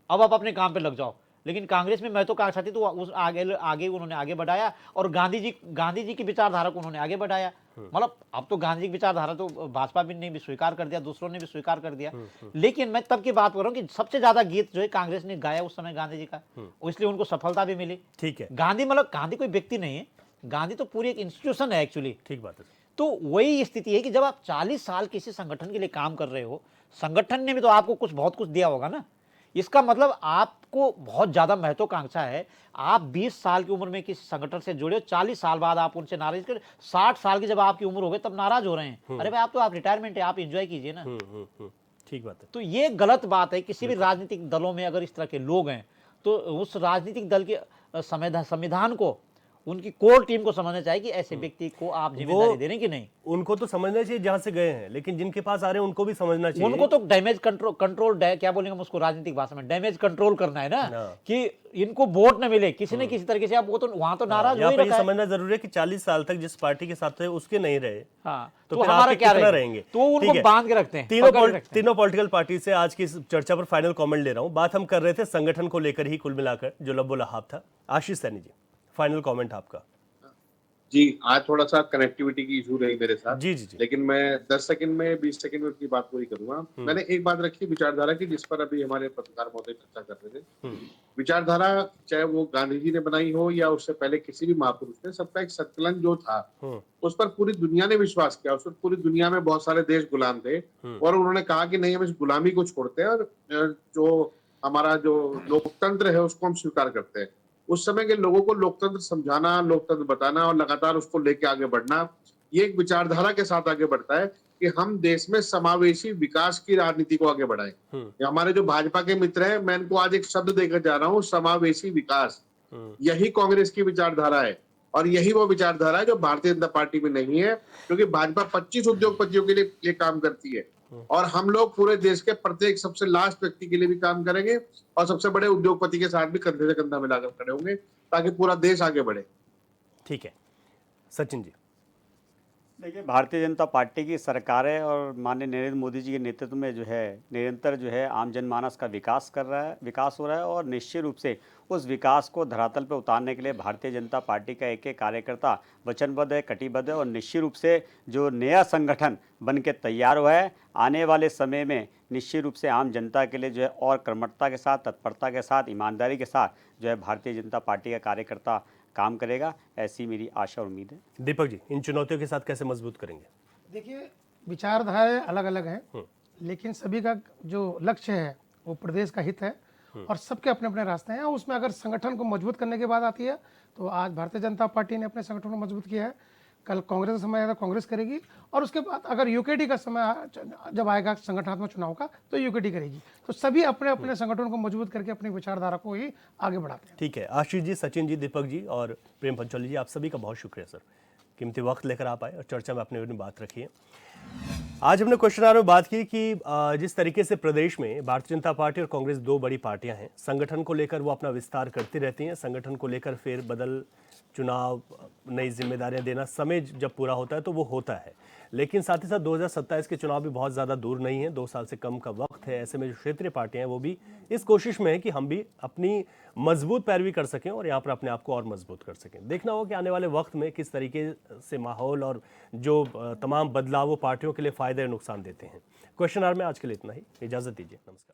अब आप अपने काम पे लग जाओ। लेकिन कांग्रेस में महत्वाकांक्षा थी तो उस आगे उन्होंने आगे बढ़ाया, और गांधी जी की विचारधारा को उन्होंने आगे बढ़ाया। मतलब अब तो गांधी जी की विचारधारा तो भाजपा भी ने भी स्वीकार कर दिया, दूसरों ने भी स्वीकार कर दिया। लेकिन मैं तब की बात कर रहा हूँ कि सबसे ज्यादा गीत जो है कांग्रेस ने गाया उस समय गांधी जी का, इसलिए उनको सफलता भी मिली। ठीक है, गांधी मतलब गांधी कोई व्यक्ति नहीं है, गांधी तो पूरी एक इंस्टीट्यूशन है एक्चुअली। ठीक बात है। तो वही स्थिति है कि जब आप 40 साल किसी संगठन के लिए काम कर रहे हो, संगठन ने भी तो आपको बहुत कुछ दिया होगा ना। इसका मतलब आपको बहुत ज्यादा महत्वाकांक्षा है। आप 20 साल की उम्र में किसी संगठन से जुड़े हो, 40 साल बाद आप उनसे नाराज कर, 60 साल की जब आपकी उम्र हो गई तब नाराज हो रहे हैं। अरे भाई आप रिटायरमेंट है, आप एंजॉय कीजिए ना। ठीक बात है। तो ये गलत बात है। किसी भी राजनीतिक दलों में अगर इस तरह के लोग हैं तो उस राजनीतिक दल के संविधान को, उनकी कोर टीम को समझना चाहिए कि ऐसे व्यक्ति को आप जिम्मेदारी दे रहे हैं कि नहीं। उनको तो समझना चाहिए जहां से गए हैं, लेकिन जिनके पास आ रहे हैं उनको भी समझना चाहिए। उनको तो डैमेज कंट्रोल क्या बोलेंगे हम उसको राजनीतिक भाषा में, डैमेज कंट्रोल करना है ना, कि इनको वोट न मिले किसी न किसी तरीके से। आप वो तो वहां तो नाराज हो ही रखा है। समझना जरूरी है कि 40 साल तक जिस पार्टी के साथ थे उसके नहीं रहे। हाँ, तो हमारा क्या रहेंगे? तो उनको बांध के रखते हैं। तीनों पॉलिटिकल पार्टी से आज की इस चर्चा पर फाइनल कमेंट ले रहा हूं। बात हम कर रहे थे संगठन को लेकर ही कुल मिलाकर, जो लबो लहाब था। आशीष सैनी जी, फाइनल कमेंट आपका। जी, आज थोड़ा सा कनेक्टिविटी की इशू रही मेरे साथ। जी जी जी। लेकिन मैं 10 सेकंड में 20 सेकंड में अपनी बात पूरी करूंगा। मैंने एक बात रखी विचारधारा की, जिस पर अभी हमारे पत्रकार महोदय चर्चा कर रहे थे। विचारधारा चाहे वो गांधी जी ने बनाई हो या उससे पहले किसी भी महापुरुष ने, सबका एक संकलन जो था उस पर पूरी दुनिया ने विश्वास किया। उस पर पूरी दुनिया में बहुत सारे देश गुलाम थे और उन्होंने कहा कि नहीं, हम इस गुलामी को छोड़ते हैं और जो हमारा जो लोकतंत्र है उसको हम स्वीकार करते हैं। उस समय के लोगों को लोकतंत्र समझाना, लोकतंत्र बताना और लगातार उसको लेके आगे बढ़ना, ये एक विचारधारा के साथ आगे बढ़ता है कि हम देश में समावेशी विकास की राजनीति को आगे बढ़ाएं। हमारे जो भाजपा के मित्र हैं, मैं इनको आज एक शब्द देकर जा रहा हूँ, समावेशी विकास। यही कांग्रेस की विचारधारा है और यही वो विचारधारा है जो भारतीय जनता पार्टी में नहीं है, क्योंकि भाजपा 25 उद्योगपतियों के लिए ये काम करती है और हम लोग पूरे देश के प्रत्येक सबसे लास्ट व्यक्ति के लिए भी काम करेंगे और सबसे बड़े उद्योगपति के साथ भी कंधे से कंधा मिलाकर खड़े होंगे ताकि पूरा देश आगे बढ़े। ठीक है, सचिन जी। देखिए, भारतीय जनता पार्टी की सरकार है और माननीय नरेंद्र मोदी जी के नेतृत्व में जो है निरंतर जो है आम जनमानस का विकास हो रहा है और निश्चित रूप से उस विकास को धरातल पर उतारने के लिए भारतीय जनता पार्टी का एक एक कार्यकर्ता वचनबद्ध है, कटिबद्ध है और निश्चित रूप से जो नया संगठन बन के तैयार हुआ है, आने वाले समय में निश्चित रूप से आम जनता के लिए जो है और कर्मठता के साथ, तत्परता के साथ, ईमानदारी के साथ जो है भारतीय जनता पार्टी का कार्यकर्ता काम करेगा, ऐसी मेरी आशा और उम्मीद है। दीपक जी, इन चुनौतियों के साथ कैसे मजबूत करेंगे? देखिए, विचारधाराएं अलग अलग हैं, लेकिन सभी का जो लक्ष्य है वो प्रदेश का हित है और सबके अपने अपने रास्ते हैं। उसमें अगर संगठन को मजबूत करने की बात आती है तो आज भारतीय जनता पार्टी ने अपने संगठन को मजबूत किया है, कल कांग्रेस का समय आएगा कांग्रेस करेगी और उसके बाद अगर यूकेडी का समय जब आएगा संगठनात्मक चुनाव का तो यूकेडी करेगी। तो सभी अपने अपने संगठन को मजबूत करके अपनी विचारधारा को ही आगे बढ़ाते हैं। ठीक है, आशीष जी, सचिन जी, दीपक जी और प्रेम पंचोली जी, आप सभी का बहुत शुक्रिया सर, कीमती वक्त लेकर आप आए और चर्चा में अपनी बात रखी है। आज हमने क्वेश्चन आवर में बात की कि जिस तरीके से प्रदेश में भारतीय जनता पार्टी और कांग्रेस दो बड़ी पार्टियां हैं, संगठन को लेकर वो अपना विस्तार करती रहती हैं, संगठन को लेकर फिर बदल, चुनाव, नई जिम्मेदारियां देना, समय जब पूरा होता है तो वो होता है। लेकिन साथ ही साथ 2027 के चुनाव भी बहुत ज़्यादा दूर नहीं है, 2 साल से कम का वक्त है। ऐसे में जो क्षेत्रीय पार्टियां हैं वो भी इस कोशिश में है कि हम भी अपनी मजबूत पैरवी कर सकें और यहाँ पर अपने आप को और मजबूत कर सकें। देखना होगा कि आने वाले वक्त में किस तरीके से माहौल और जो तमाम बदलाव वो पार्टियों के लिए फ़ायदे और नुकसान देते हैं। क्वेश्चन आवर में आज के लिए इतना ही, इजाज़त दीजिए, नमस्कार।